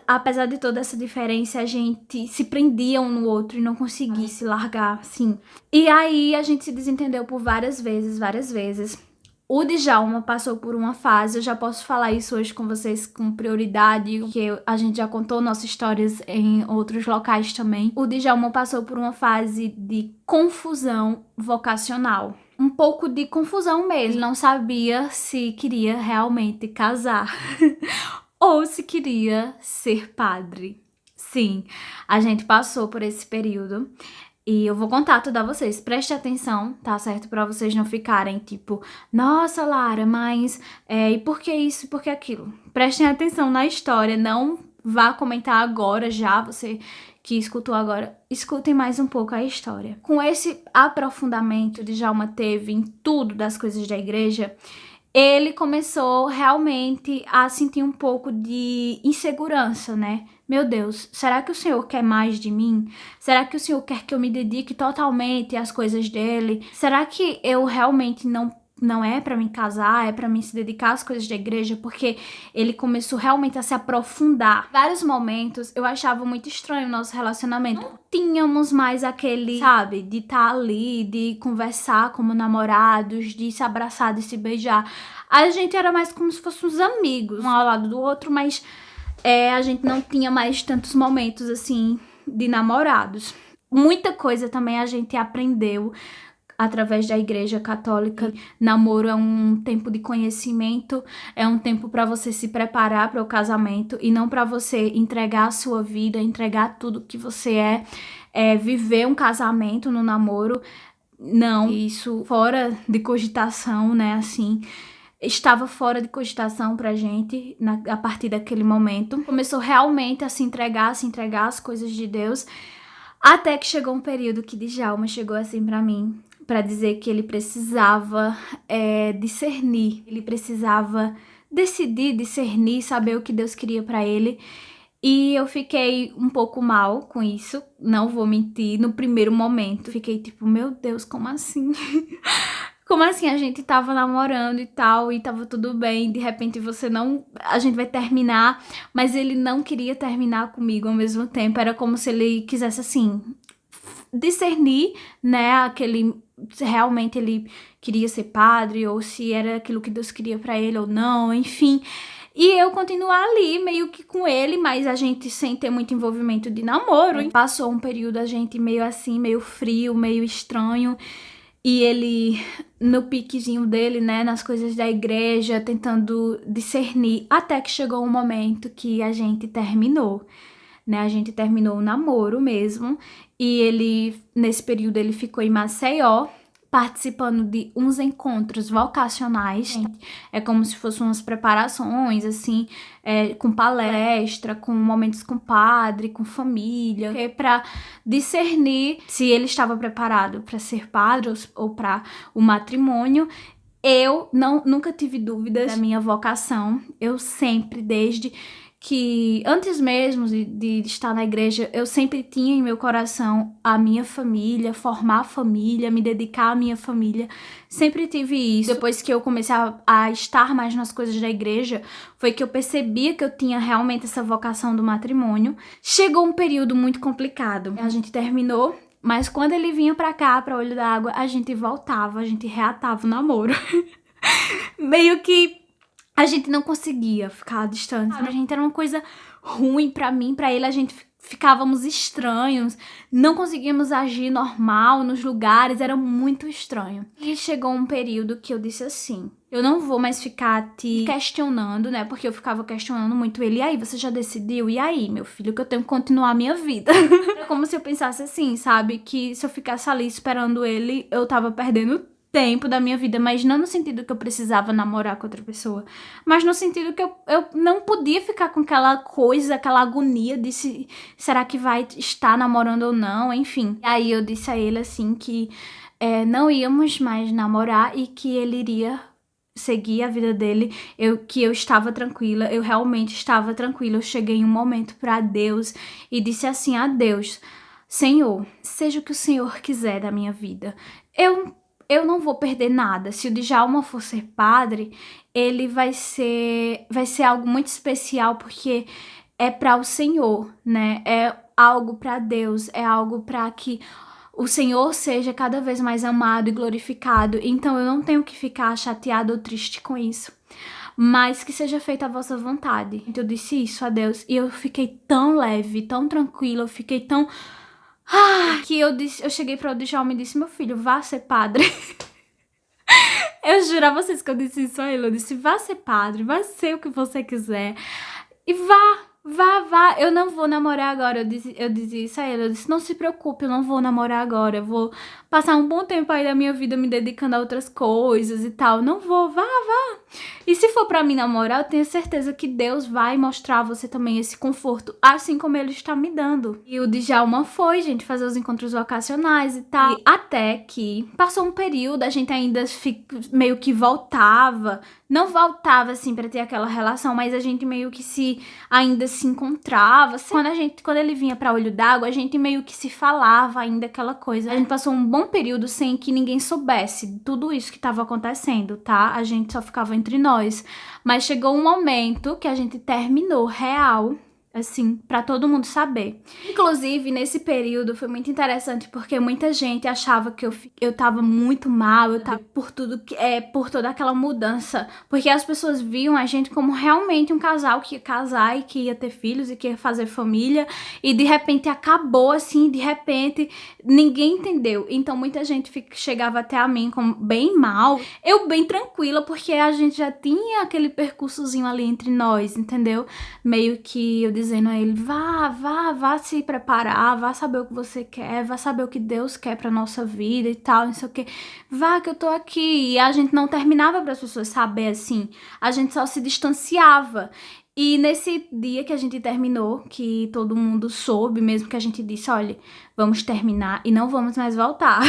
Apesar de toda essa diferença, a gente se prendia um no outro e não conseguia se largar, assim. E aí a gente se desentendeu por várias vezes. O Djalma passou por uma fase, eu já posso falar isso hoje com vocês com prioridade, porque a gente já contou nossas histórias em outros locais também. O Djalma passou por uma fase de confusão vocacional. Um pouco de confusão mesmo. Ele não sabia se queria realmente casar ou se queria ser padre. Sim, a gente passou por esse período. E eu vou contar tudo a vocês, preste atenção, tá certo? Pra vocês não ficarem tipo, nossa, Lara, mas e por que isso e por que aquilo? Prestem atenção na história, não vá comentar agora já, você que escutou agora, escutem mais um pouco a história. Com esse aprofundamento que Djalma teve em tudo das coisas da igreja, ele começou realmente a sentir um pouco de insegurança, né? Meu Deus, será que o Senhor quer mais de mim? Será que o Senhor quer que eu me dedique totalmente às coisas dele? Será que eu realmente não é pra mim casar, é pra mim se dedicar às coisas da igreja? Porque ele começou realmente a se aprofundar. Em vários momentos eu achava muito estranho o nosso relacionamento. Não tínhamos mais aquele, sabe, de estar ali, de conversar como namorados, de se abraçar, de se beijar. A gente era mais como se fossemos amigos, um ao lado do outro, mas a gente não tinha mais tantos momentos assim de namorados. Muita coisa também a gente aprendeu através da igreja católica. Namoro é um tempo de conhecimento, é um tempo para você se preparar para o casamento e não para você entregar a sua vida, entregar tudo que você viver um casamento no namoro. Não, isso fora de cogitação, né, assim, estava fora de cogitação pra gente a partir daquele momento. Começou realmente a se entregar às coisas de Deus, até que chegou um período que Djalma chegou assim pra mim, pra dizer que ele precisava discernir, ele precisava decidir, discernir, saber o que Deus queria pra ele. E eu fiquei um pouco mal com isso, não vou mentir, no primeiro momento. Fiquei tipo, meu Deus, como assim? Como assim a gente tava namorando e tal, e tava tudo bem, de repente a gente vai terminar, mas ele não queria terminar comigo ao mesmo tempo. Era como se ele quisesse, assim, discernir, né, realmente ele queria ser padre, ou se era aquilo que Deus queria pra ele ou não, enfim. E eu continuar ali, meio que com ele, mas a gente sem ter muito envolvimento de namoro. Passou um período a gente meio assim, meio frio, meio estranho. E ele, no piquezinho dele, né, nas coisas da igreja, tentando discernir. Até que chegou um momento que a gente terminou, né? A gente terminou o namoro mesmo. E ele, nesse período, ele ficou em Maceió, participando de uns encontros vocacionais. É como se fossem umas preparações, assim, com palestra, com momentos com padre, com família, para discernir se ele estava preparado para ser padre ou para o matrimônio. Eu nunca tive dúvidas da minha vocação. Eu sempre, desde que antes mesmo de estar na igreja, eu sempre tinha em meu coração a minha família, formar família, me dedicar à minha família. Sempre tive isso. Depois que eu comecei a estar mais nas coisas da igreja, foi que eu percebia que eu tinha realmente essa vocação do matrimônio. Chegou um período muito complicado. A gente terminou, mas quando ele vinha pra cá, pra Olho d'Água, a gente voltava, a gente reatava o namoro. Meio que a gente não conseguia ficar distante. Pra gente era uma coisa ruim, pra mim, pra ele, a gente ficávamos estranhos, não conseguíamos agir normal nos lugares, era muito estranho. E chegou um período que eu disse assim, eu não vou mais ficar te questionando, né, porque eu ficava questionando muito ele, e aí, você já decidiu? E aí, meu filho, que eu tenho que continuar a minha vida? Era como se eu pensasse assim, sabe, que se eu ficasse ali esperando ele, eu tava perdendo tempo da minha vida, mas não no sentido que eu precisava namorar com outra pessoa, mas no sentido que eu não podia ficar com aquela coisa, aquela agonia de será que vai estar namorando ou não, enfim. E aí eu disse a ele assim que não íamos mais namorar e que ele iria seguir a vida dele, que eu estava tranquila, eu realmente estava tranquila. Eu cheguei em um momento para Deus e disse assim a Deus, Senhor, seja o que o Senhor quiser da minha vida, eu não vou perder nada. Se o Djalma for ser padre, ele vai ser algo muito especial, porque é para o Senhor, né? É algo para Deus, é algo para que o Senhor seja cada vez mais amado e glorificado. Então eu não tenho que ficar chateada ou triste com isso, mas que seja feita a vossa vontade. Então eu disse isso a Deus e eu fiquei tão leve, tão tranquila, eu fiquei tão... que eu cheguei para o Djalma e disse, meu filho, vá ser padre. Eu juro a vocês que eu disse isso a ele, eu disse, vá ser padre, vá ser o que você quiser. E Vá, eu não vou namorar agora. Eu dizia isso a ele, eu disse, não se preocupe, eu não vou namorar agora, eu vou passar um bom tempo aí da minha vida me dedicando a outras coisas e tal, não vou, vá. E se for pra mim namorar, eu tenho certeza que Deus vai mostrar a você também esse conforto, assim como Ele está me dando. E o Djalma foi, gente, fazer os encontros vocacionais e tal. E até que passou um período, a gente ainda meio que voltava, não voltava assim pra ter aquela relação, mas a gente meio que ainda se encontrava. Quando ele vinha pra Olho d'Água, a gente meio que se falava ainda aquela coisa. A gente passou um bom período sem que ninguém soubesse tudo isso que tava acontecendo, tá? A gente só ficava entre nós. Mas chegou um momento que a gente terminou real, assim, pra todo mundo saber. Inclusive, nesse período foi muito interessante porque muita gente achava que eu tava muito mal, eu tava por toda aquela mudança, porque as pessoas viam a gente como realmente um casal que ia casar e que ia ter filhos e que ia fazer família, e de repente acabou assim, de repente ninguém entendeu. Então muita gente chegava até a mim como bem mal, eu bem tranquila, porque a gente já tinha aquele percursozinho ali entre nós, entendeu? Meio que eu dizendo a ele, vá se preparar, vá saber o que você quer, vá saber o que Deus quer pra nossa vida e tal, não sei o que, vá que eu tô aqui. E a gente não terminava para as pessoas saber assim, a gente só se distanciava. E nesse dia que a gente terminou, que todo mundo soube, mesmo que a gente disse, olha, vamos terminar e não vamos mais voltar.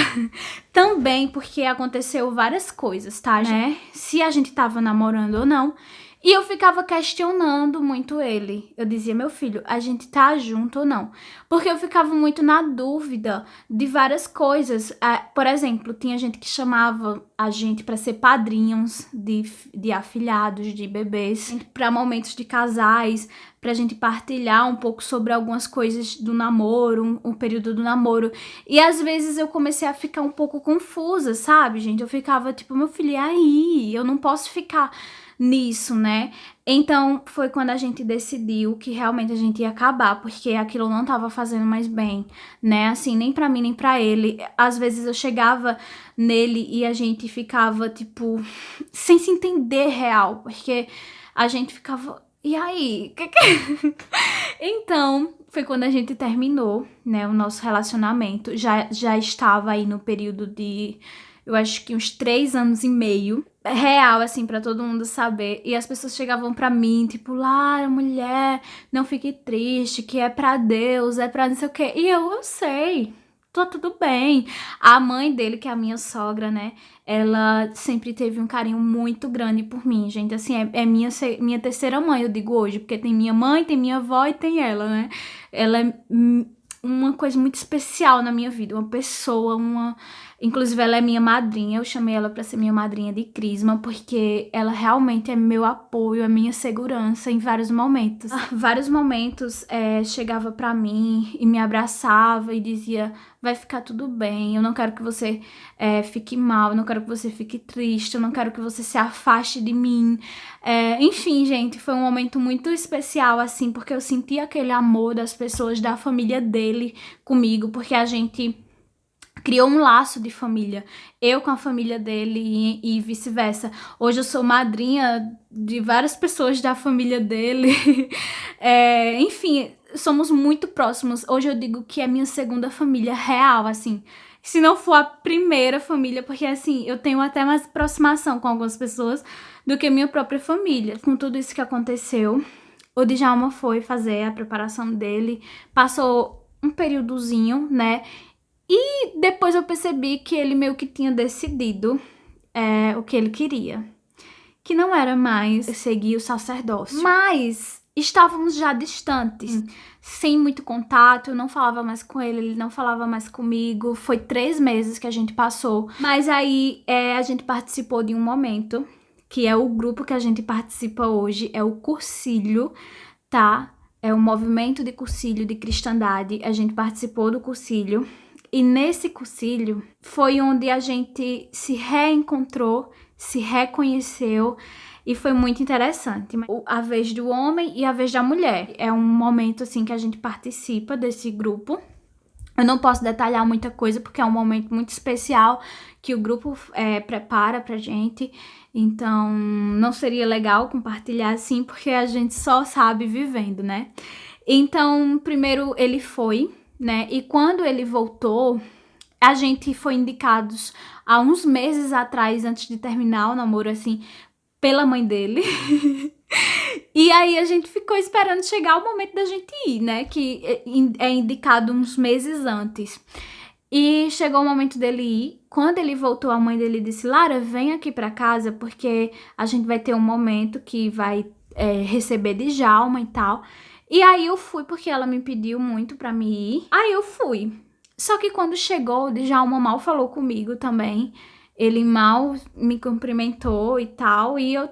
Também porque aconteceu várias coisas, tá, né? Se a gente tava namorando ou não. E eu ficava questionando muito ele. Eu dizia, meu filho, a gente tá junto ou não? Porque eu ficava muito na dúvida de várias coisas. Por exemplo, tinha gente que chamava a gente para ser padrinhos de afilhados, de bebês, para momentos de casais, pra gente partilhar um pouco sobre algumas coisas do namoro, um período do namoro. E às vezes eu comecei a ficar um pouco confusa, sabe, gente? Eu ficava tipo, meu filho, e aí? Eu não posso ficar nisso, né? Então foi quando a gente decidiu que realmente a gente ia acabar, porque aquilo não tava fazendo mais bem, né? Assim, nem pra mim, nem pra ele. Às vezes eu chegava nele e a gente ficava, tipo, sem se entender real, porque a gente ficava, e aí? Então, foi quando a gente terminou, né, o nosso relacionamento. Já estava aí no período de, eu acho que uns 3 anos e meio. Real, assim, pra todo mundo saber. E as pessoas chegavam pra mim, tipo, Lara, mulher, não fique triste, que é pra Deus, é pra não sei o quê. E eu sei, tô tudo bem. A mãe dele, que é a minha sogra, né, ela sempre teve um carinho muito grande por mim, gente. Assim, é minha terceira mãe, eu digo hoje, porque tem minha mãe, tem minha avó e tem ela, né. Ela é uma coisa muito especial na minha vida, uma pessoa, inclusive ela é minha madrinha, eu chamei ela pra ser minha madrinha de crisma, porque ela realmente é meu apoio, é minha segurança em vários momentos. Vários momentos chegava pra mim e me abraçava e dizia, vai ficar tudo bem, eu não quero que você fique mal, eu não quero que você fique triste, eu não quero que você se afaste de mim. Enfim, gente, foi um momento muito especial, assim, porque eu senti aquele amor das pessoas, da família dele comigo, porque a gente criou um laço de família, eu com a família dele e vice-versa. Hoje eu sou madrinha de várias pessoas da família dele. Enfim, somos muito próximos. Hoje eu digo que é minha segunda família real, assim. Se não for a primeira família, porque assim, eu tenho até mais aproximação com algumas pessoas do que minha própria família. Com tudo isso que aconteceu, o Djalma foi fazer a preparação dele, passou um períodozinho, né? E depois eu percebi que ele meio que tinha decidido o que ele queria. Que não era mais seguir o sacerdócio. Mas estávamos já distantes, sem muito contato, eu não falava mais com ele, ele não falava mais comigo. Foi 3 meses que a gente passou. Mas aí a gente participou de um momento, que é o grupo que a gente participa hoje, é o Cursilho, tá? É o movimento de cursilho de cristandade. A gente participou do cursilho. E nesse cursilho foi onde a gente se reencontrou, se reconheceu e foi muito interessante. A vez do homem e a vez da mulher. É um momento assim que a gente participa desse grupo Eu não posso detalhar muita coisa porque é um momento muito especial que o grupo prepara pra gente. Então, não seria legal compartilhar assim, porque a gente só sabe vivendo, né? Então, primeiro ele foi, né? E quando ele voltou, a gente foi indicados há uns meses atrás, antes de terminar o namoro, assim, pela mãe dele. E aí a gente ficou esperando chegar o momento da gente ir, né? Que é indicado uns meses antes. E chegou o momento dele ir. Quando ele voltou, a mãe dele disse: Lara, vem aqui pra casa, porque a gente vai ter um momento que vai receber Djalma e tal. E aí eu fui, porque ela me pediu muito pra me ir. Aí eu fui. Só que quando chegou, o Djalma mal falou comigo também. Ele mal me cumprimentou e tal. E eu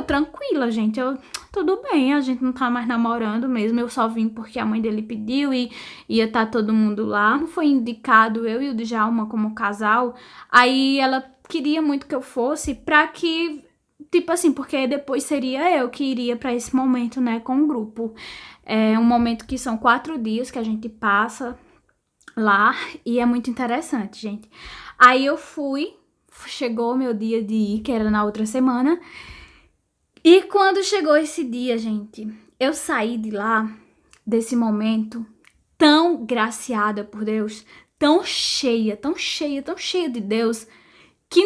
tranquila, gente. Tudo bem, a gente não tá mais namorando mesmo. Eu só vim porque a mãe dele pediu e ia estar todo mundo lá. Foi indicado eu e o Djalma como casal. Aí ela queria muito que eu fosse pra que... Tipo assim, porque depois seria eu que iria pra esse momento, né, com o grupo. É um momento que são 4 dias que a gente passa lá e é muito interessante, gente. Aí eu fui, chegou meu dia de ir, que era na outra semana. E quando chegou esse dia, gente, eu saí de lá, desse momento, tão graciada por Deus, tão cheia, tão cheia, tão cheia de Deus, que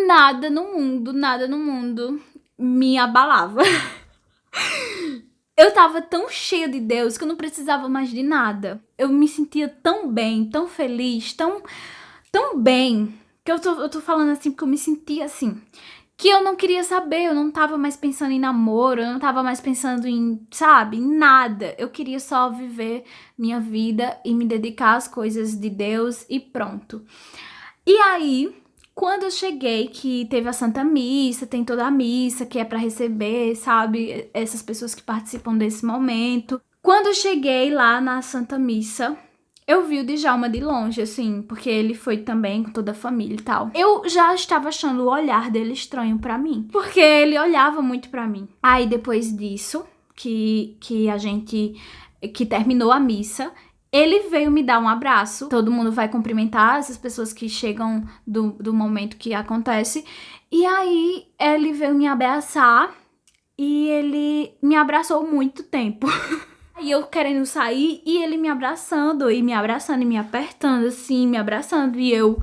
nada no mundo me abalava. Eu tava tão cheia de Deus que eu não precisava mais de nada. Eu me sentia tão bem, tão feliz, tão bem, que eu tô falando assim porque eu me sentia assim, que eu não queria saber, eu não tava mais pensando em namoro, eu não tava mais pensando em, sabe, em nada. Eu queria só viver minha vida e me dedicar às coisas de Deus e pronto. E aí, quando eu cheguei, que teve a Santa Missa, tem toda a missa que é pra receber, sabe, essas pessoas que participam desse momento. Quando eu cheguei lá na Santa Missa, eu vi o Djalma de longe, assim, porque ele foi também com toda a família e tal. Eu já estava achando o olhar dele estranho pra mim, porque ele olhava muito pra mim. Aí depois disso, que terminou a missa, ele veio me dar um abraço. Todo mundo vai cumprimentar essas pessoas que chegam do momento que acontece. E aí ele veio me abraçar e ele me abraçou muito tempo. E eu querendo sair e ele me abraçando e me apertando assim, me abraçando e eu...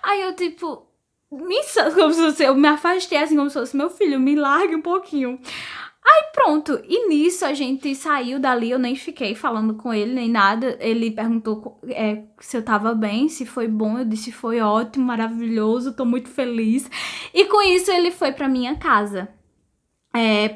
Aí eu tipo... como se eu me afastei assim, como se fosse meu filho, me largue um pouquinho. Aí pronto, e nisso a gente saiu dali, eu nem fiquei falando com ele, nem nada. Ele perguntou se eu tava bem, se foi bom, eu disse foi ótimo, maravilhoso, tô muito feliz. E com isso ele foi pra minha casa.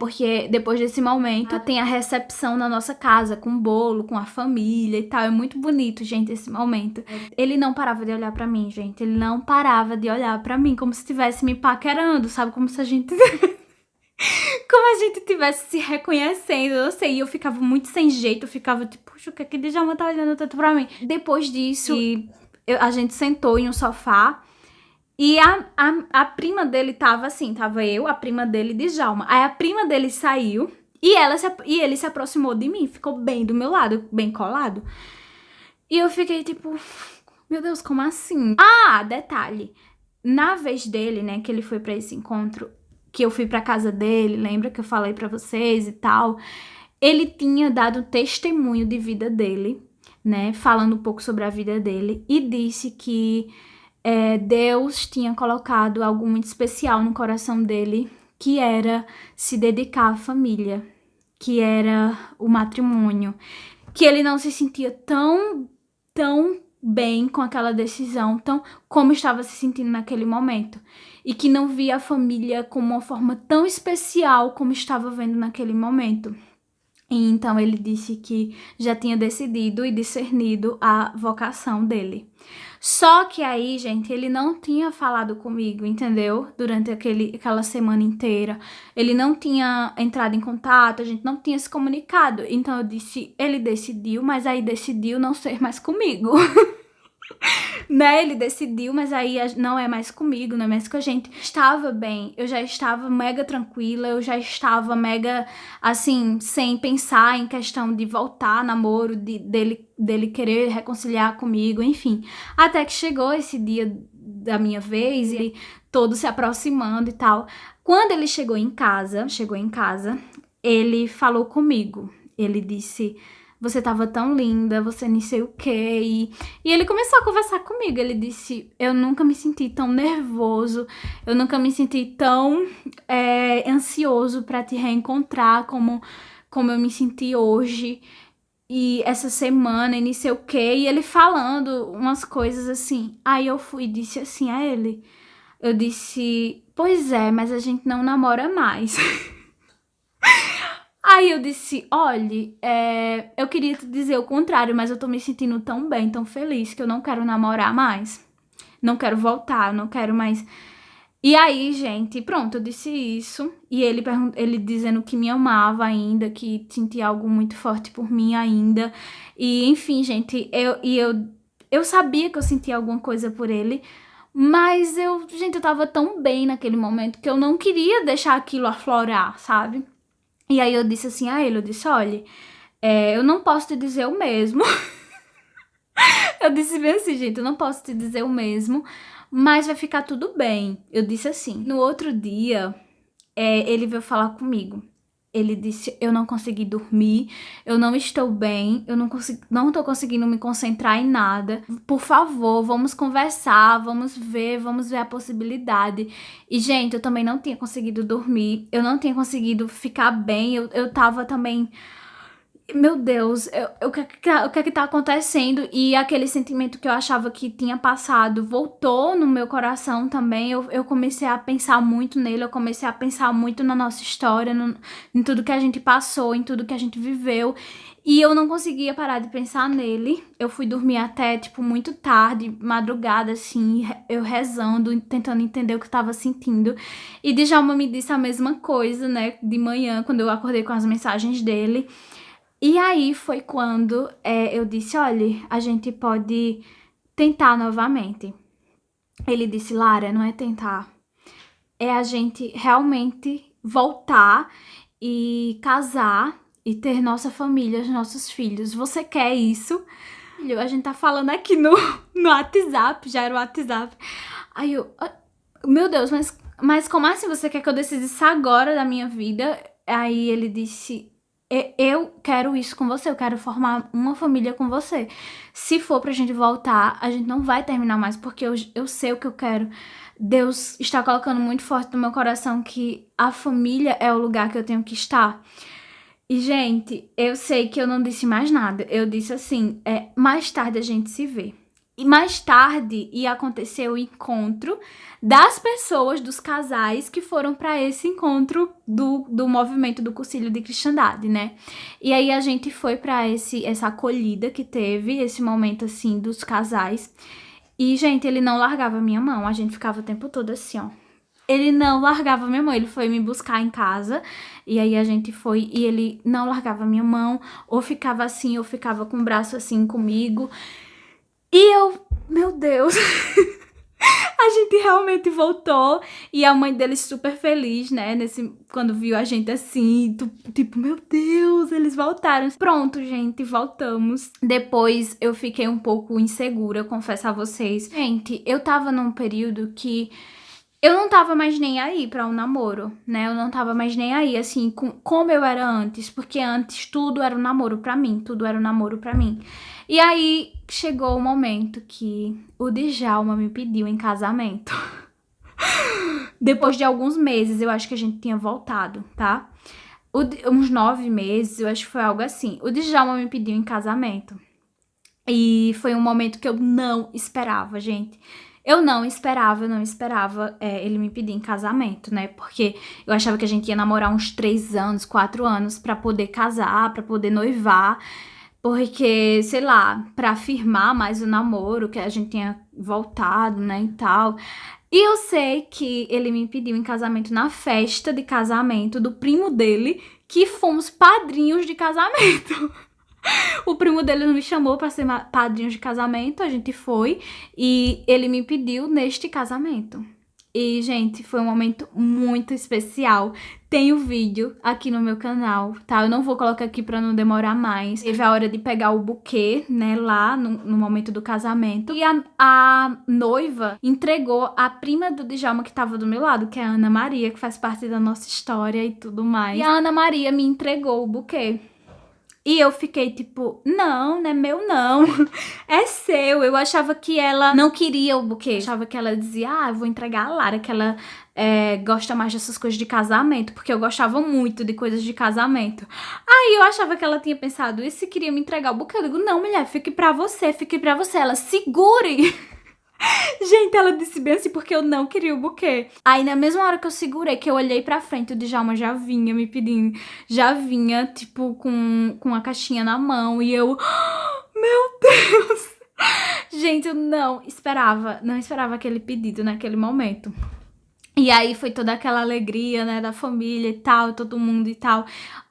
Porque depois desse momento tem a recepção na nossa casa, com bolo, com a família e tal. É muito bonito, gente, esse momento. Ele não parava de olhar pra mim, gente. Ele não parava de olhar pra mim, como se estivesse me paquerando, sabe? Como se a gente... como a gente estivesse se reconhecendo, eu sei. E eu ficava muito sem jeito, eu ficava tipo, puxa, o que é que Djalma tá olhando tanto pra mim? Depois disso, a gente sentou em um sofá. E a prima dele tava assim, tava eu, a prima dele de Djalma. Aí a prima dele saiu e ele se aproximou de mim, ficou bem do meu lado, bem colado. E eu fiquei tipo, meu Deus, como assim? Ah, detalhe, na vez dele, né, que ele foi pra esse encontro, que eu fui pra casa dele, lembra que eu falei pra vocês e tal? Ele tinha dado testemunho de vida dele, né, falando um pouco sobre a vida dele e disse que... Deus tinha colocado algo muito especial no coração dele, que era se dedicar à família, que era o matrimônio, que ele não se sentia tão bem com aquela decisão, como estava se sentindo naquele momento, e que não via a família como uma forma tão especial como estava vendo naquele momento. E então ele disse que já tinha decidido e discernido a vocação dele. Só que aí, gente, ele não tinha falado comigo, entendeu? Durante aquela semana inteira. Ele não tinha entrado em contato, a gente não tinha se comunicado. Então eu disse, ele decidiu, mas aí decidiu não ser mais comigo. Né, ele decidiu, mas aí não é mais comigo, não é mais com a gente. Estava bem, eu já estava mega tranquila, eu já estava mega, assim, sem pensar em questão de voltar, namoro, dele querer reconciliar comigo, enfim. Até que chegou esse dia da minha vez, e todos se aproximando e tal. Quando ele chegou em casa, ele falou comigo. Ele disse: você tava tão linda, você nem sei o quê. E ele começou a conversar comigo. Ele disse: eu nunca me senti tão nervoso, eu nunca me senti tão ansioso pra te reencontrar como eu me senti hoje. E essa semana, e nem sei o quê. E ele falando umas coisas assim. Aí eu fui e disse assim a ele. Eu disse: pois é, mas a gente não namora mais. Aí eu disse: olhe, eu queria te dizer o contrário, mas eu tô me sentindo tão bem, tão feliz, que eu não quero namorar mais. Não quero voltar, não quero mais. E aí, gente, pronto, eu disse isso. E ele dizendo que me amava ainda, que sentia algo muito forte por mim ainda. E, enfim, gente, eu sabia que eu sentia alguma coisa por ele. Mas eu tava tão bem naquele momento que eu não queria deixar aquilo aflorar, sabe? E aí eu disse assim a ele, eu disse: olha, eu não posso te dizer o mesmo. Eu disse bem assim, gente, eu não posso te dizer o mesmo, mas vai ficar tudo bem. Eu disse assim. No outro dia, ele veio falar comigo. Ele disse: eu não consegui dormir, eu não estou bem, eu não tô conseguindo me concentrar em nada. Por favor, vamos conversar, vamos ver a possibilidade. E, gente, eu também não tinha conseguido dormir, eu não tinha conseguido ficar bem, eu tava também... Meu Deus, o que é que tá acontecendo? E aquele sentimento que eu achava que tinha passado voltou no meu coração também. Eu comecei a pensar muito nele, eu comecei a pensar muito na nossa história, em tudo que a gente passou, em tudo que a gente viveu. E eu não conseguia parar de pensar nele. Eu fui dormir até, tipo, muito tarde, madrugada, assim, eu rezando, tentando entender o que eu tava sentindo. E Djalma me disse a mesma coisa, né, de manhã, quando eu acordei com as mensagens dele. E aí foi quando eu disse: olha, a gente pode tentar novamente. Ele disse: Lara, não é tentar, é a gente realmente voltar e casar e ter nossa família, os nossos filhos. Você quer isso? A gente tá falando aqui no WhatsApp, já era o WhatsApp. Aí eu: meu Deus, mas como assim você quer que eu decida isso agora da minha vida? Aí ele disse: eu quero isso com você, eu quero formar uma família com você. Se for pra gente voltar, a gente não vai terminar mais, porque eu sei o que eu quero. Deus está colocando muito forte no meu coração que a família é o lugar que eu tenho que estar. E, gente, eu sei que eu não disse mais nada. Eu disse assim: mais tarde a gente se vê. E mais tarde ia acontecer o encontro das pessoas, dos casais que foram para esse encontro do movimento do Cursilho de Cristandade, né? E aí a gente foi para essa acolhida que teve, esse momento assim dos casais. E, gente, ele não largava a minha mão, a gente ficava o tempo todo assim, ó. Ele não largava a minha mão, ele foi me buscar em casa, e aí a gente foi, e ele não largava a minha mão, ou ficava assim, ou ficava com o braço assim comigo. E eu, meu Deus, a gente realmente voltou. E a mãe dele super feliz, né, quando viu a gente assim, tipo, meu Deus, eles voltaram. Pronto, gente, voltamos. Depois eu fiquei um pouco insegura, confesso a vocês. Gente, eu tava num período que eu não tava mais nem aí pra um namoro, né? Eu não tava mais nem aí, assim, como eu era antes. Porque antes tudo era um namoro pra mim, tudo era um namoro pra mim. E aí chegou o momento que o Djalma me pediu em casamento. Depois de alguns meses, eu acho que a gente tinha voltado, tá? Uns 9 meses, eu acho que foi algo assim. O Djalma me pediu em casamento. E foi um momento que eu não esperava, gente. Eu não esperava ele me pedir em casamento, né? Porque eu achava que a gente ia namorar uns 3 anos, 4 anos pra poder casar, pra poder noivar. Porque, sei lá, pra afirmar mais o namoro, que a gente tinha voltado, né, e tal. E eu sei que ele me pediu em casamento na festa de casamento do primo dele, que fomos padrinhos de casamento. O primo dele me chamou pra ser padrinho de casamento, a gente foi e ele me pediu neste casamento. E, gente, foi um momento muito especial. Tem o vídeo aqui no meu canal, tá? Eu não vou colocar aqui pra não demorar mais. Teve a hora de pegar o buquê, né, lá no momento do casamento. E a noiva entregou a prima do Djalma que tava do meu lado, que é a Ana Maria, que faz parte da nossa história e tudo mais. E a Ana Maria me entregou o buquê. E eu fiquei tipo, não é meu não, é seu. Eu achava que ela não queria o buquê. Eu achava que ela dizia, eu vou entregar a Lara, que ela gosta mais dessas coisas de casamento, porque eu gostava muito de coisas de casamento. Aí eu achava que ela tinha pensado isso e queria me entregar o buquê. Eu digo, não, mulher, fique pra você, fique pra você. Ela, segure! Gente, ela disse bem assim porque eu não queria o buquê. Aí na mesma hora que eu segurei, que eu olhei pra frente, o Djalma já vinha me pedindo. Já vinha, tipo, com a caixinha na mão. E eu, meu Deus! Gente, eu não esperava aquele pedido naquele momento. E aí foi toda aquela alegria, né, da família e tal, todo mundo e tal.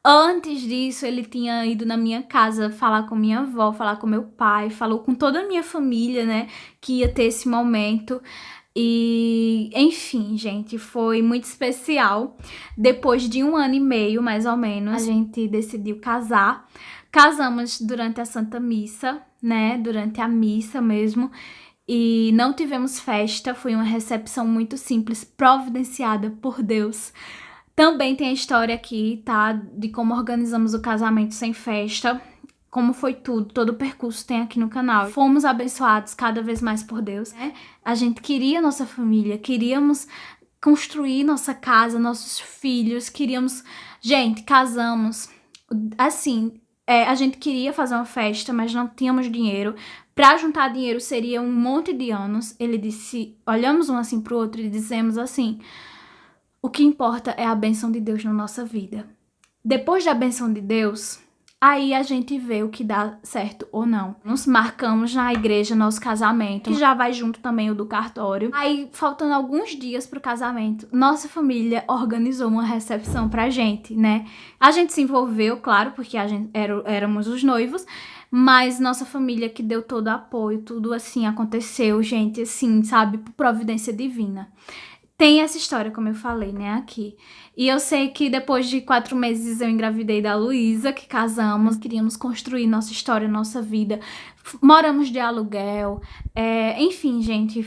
Antes disso, ele tinha ido na minha casa falar com minha avó, falar com meu pai, falou com toda a minha família, né, que ia ter esse momento. E, enfim, gente, foi muito especial. Depois de 1 ano e meio, mais ou menos, a gente decidiu casar. Casamos durante a Santa Missa, né, durante a missa mesmo. E não tivemos festa, foi uma recepção muito simples, providenciada por Deus. Também tem a história aqui, tá? De como organizamos o casamento sem festa, como foi tudo, todo o percurso tem aqui no canal. Fomos abençoados cada vez mais por Deus, né? A gente queria nossa família, queríamos construir nossa casa, nossos filhos, queríamos... Gente, casamos, assim... a gente queria fazer uma festa, mas não tínhamos dinheiro. Pra juntar dinheiro seria um monte de anos. Ele disse, olhamos um assim pro outro e dissemos assim, o que importa é a bênção de Deus na nossa vida. Depois da bênção de Deus, aí a gente vê o que dá certo ou não. Nos marcamos na igreja, nosso casamento, que já vai junto também o do cartório. Aí, faltando alguns dias pro casamento, nossa família organizou uma recepção pra gente, né? A gente se envolveu, claro, porque a gente éramos os noivos, mas nossa família que deu todo o apoio, tudo assim aconteceu, gente, assim, sabe, por providência divina. Tem essa história, como eu falei, né, aqui. E eu sei que depois de 4 meses eu engravidei da Luísa, que casamos, queríamos construir nossa história, nossa vida. Moramos de aluguel, enfim, gente,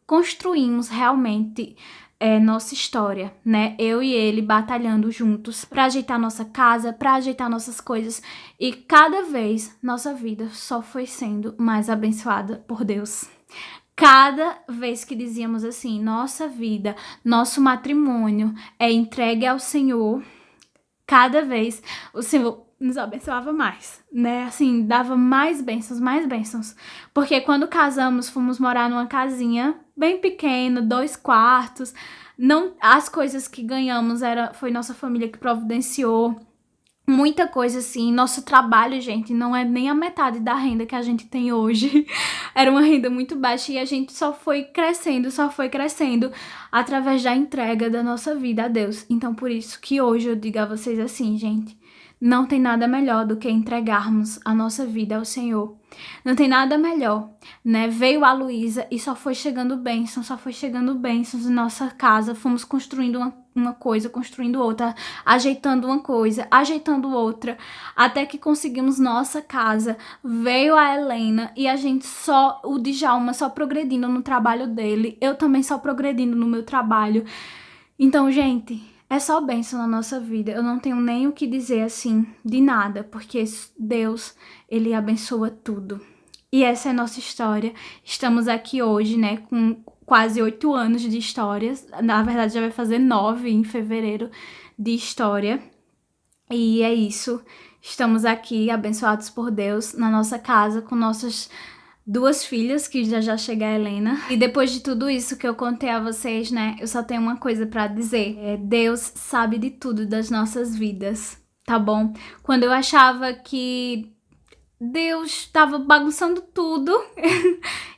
construímos realmente nossa história, né? Eu e ele batalhando juntos pra ajeitar nossa casa, pra ajeitar nossas coisas. E cada vez nossa vida só foi sendo mais abençoada por Deus. Cada vez que dizíamos assim, nossa vida, nosso matrimônio é entregue ao Senhor, cada vez o Senhor nos abençoava mais, né? Assim, dava mais bênçãos. Porque quando casamos, fomos morar numa casinha bem pequena, 2 quartos. Não, as coisas que ganhamos foi nossa família que providenciou. Muita coisa assim, nosso trabalho, gente, não é nem a metade da renda que a gente tem hoje. Era uma renda muito baixa e a gente só foi crescendo através da entrega da nossa vida a Deus. Então, por isso que hoje eu digo a vocês assim, gente, não tem nada melhor do que entregarmos a nossa vida ao Senhor. Não tem nada melhor, né? Veio a Luísa e só foi chegando bênçãos em nossa casa. Fomos construindo uma coisa, construindo outra, ajeitando uma coisa, ajeitando outra, até que conseguimos nossa casa. Veio a Helena e a gente o Djalma só progredindo no trabalho dele, eu também só progredindo no meu trabalho. Então, gente, é só bênção na nossa vida. Eu não tenho nem o que dizer assim de nada, porque Deus, Ele abençoa tudo. E essa é a nossa história. Estamos aqui hoje, né, com quase 8 anos de história. Na verdade, já vai fazer 9 em fevereiro de história. E é isso. Estamos aqui, abençoados por Deus, na nossa casa, com nossas 2 filhas, que já chega a Helena. E depois de tudo isso que eu contei a vocês, né, eu só tenho uma coisa pra dizer. Deus sabe de tudo das nossas vidas, tá bom? Quando eu achava que Deus estava bagunçando tudo,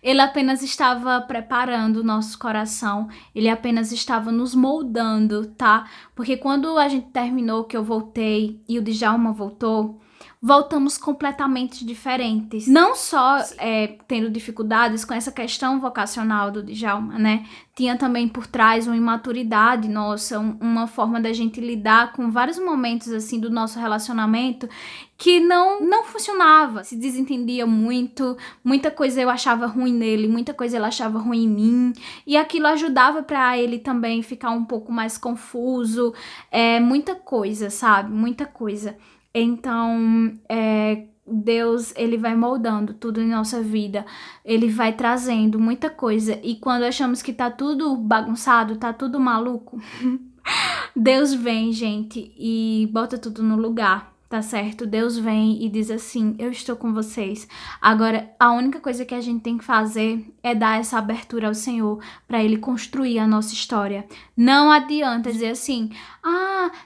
Ele apenas estava preparando o nosso coração, Ele apenas estava nos moldando, tá? Porque quando a gente terminou, que eu voltei e o Djalma voltou, voltamos completamente diferentes. Não só tendo dificuldades com essa questão vocacional do Djalma, né? Tinha também por trás uma imaturidade nossa, uma forma da gente lidar com vários momentos assim do nosso relacionamento que não funcionava, se desentendia muito, muita coisa eu achava ruim nele, muita coisa ele achava ruim em mim, e aquilo ajudava pra ele também ficar um pouco mais confuso, muita coisa, sabe? Muita coisa. Então, Deus, ele vai moldando tudo em nossa vida, ele vai trazendo muita coisa, e quando achamos que tá tudo bagunçado, tá tudo maluco, Deus vem, gente, e bota tudo no lugar. Tá certo? Deus vem e diz assim, eu estou com vocês. Agora, a única coisa que a gente tem que fazer é dar essa abertura ao Senhor para Ele construir a nossa história. Não adianta dizer assim,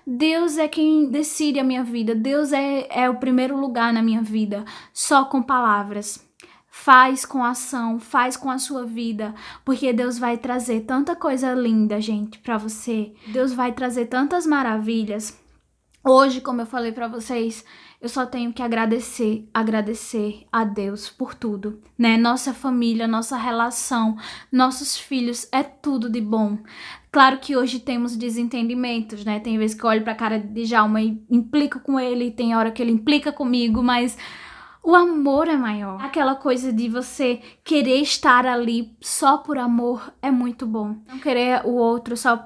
Deus é quem decide a minha vida, Deus é o primeiro lugar na minha vida, só com palavras. Faz com ação, faz com a sua vida, porque Deus vai trazer tanta coisa linda, gente, para você. Deus vai trazer tantas maravilhas. Hoje, como eu falei pra vocês, eu só tenho que agradecer a Deus por tudo, né? Nossa família, nossa relação, nossos filhos, é tudo de bom. Claro que hoje temos desentendimentos, né? Tem vezes que eu olho pra cara de Djalma e implico com ele, tem hora que ele implica comigo, mas o amor é maior. Aquela coisa de você querer estar ali só por amor é muito bom. Não querer o outro só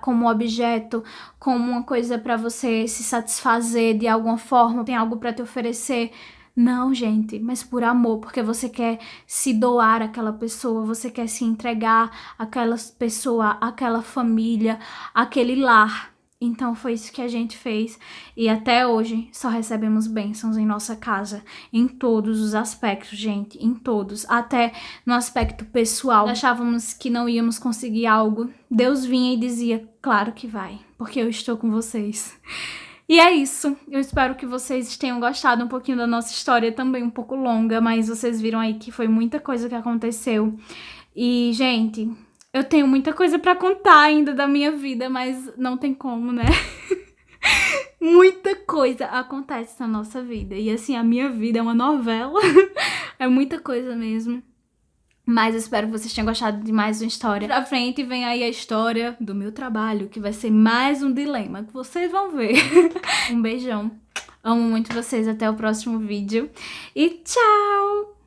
como objeto, como uma coisa pra você se satisfazer de alguma forma, tem algo pra te oferecer. Não, gente, mas por amor, porque você quer se doar àquela pessoa, você quer se entregar àquela pessoa, àquela família, àquele lar. Então foi isso que a gente fez e até hoje só recebemos bênçãos em nossa casa, em todos os aspectos, gente, em todos, até no aspecto pessoal. Achávamos que não íamos conseguir algo, Deus vinha e dizia, claro que vai, porque eu estou com vocês. E é isso, eu espero que vocês tenham gostado um pouquinho da nossa história, também um pouco longa, mas vocês viram aí que foi muita coisa que aconteceu. E, gente, eu tenho muita coisa pra contar ainda da minha vida, mas não tem como, né? Muita coisa acontece na nossa vida. E assim, a minha vida é uma novela. É muita coisa mesmo. Mas eu espero que vocês tenham gostado de mais uma história. Pra frente vem aí a história do meu trabalho, que vai ser mais um dilema, que vocês vão ver. Um beijão. Amo muito vocês. Até o próximo vídeo. E tchau!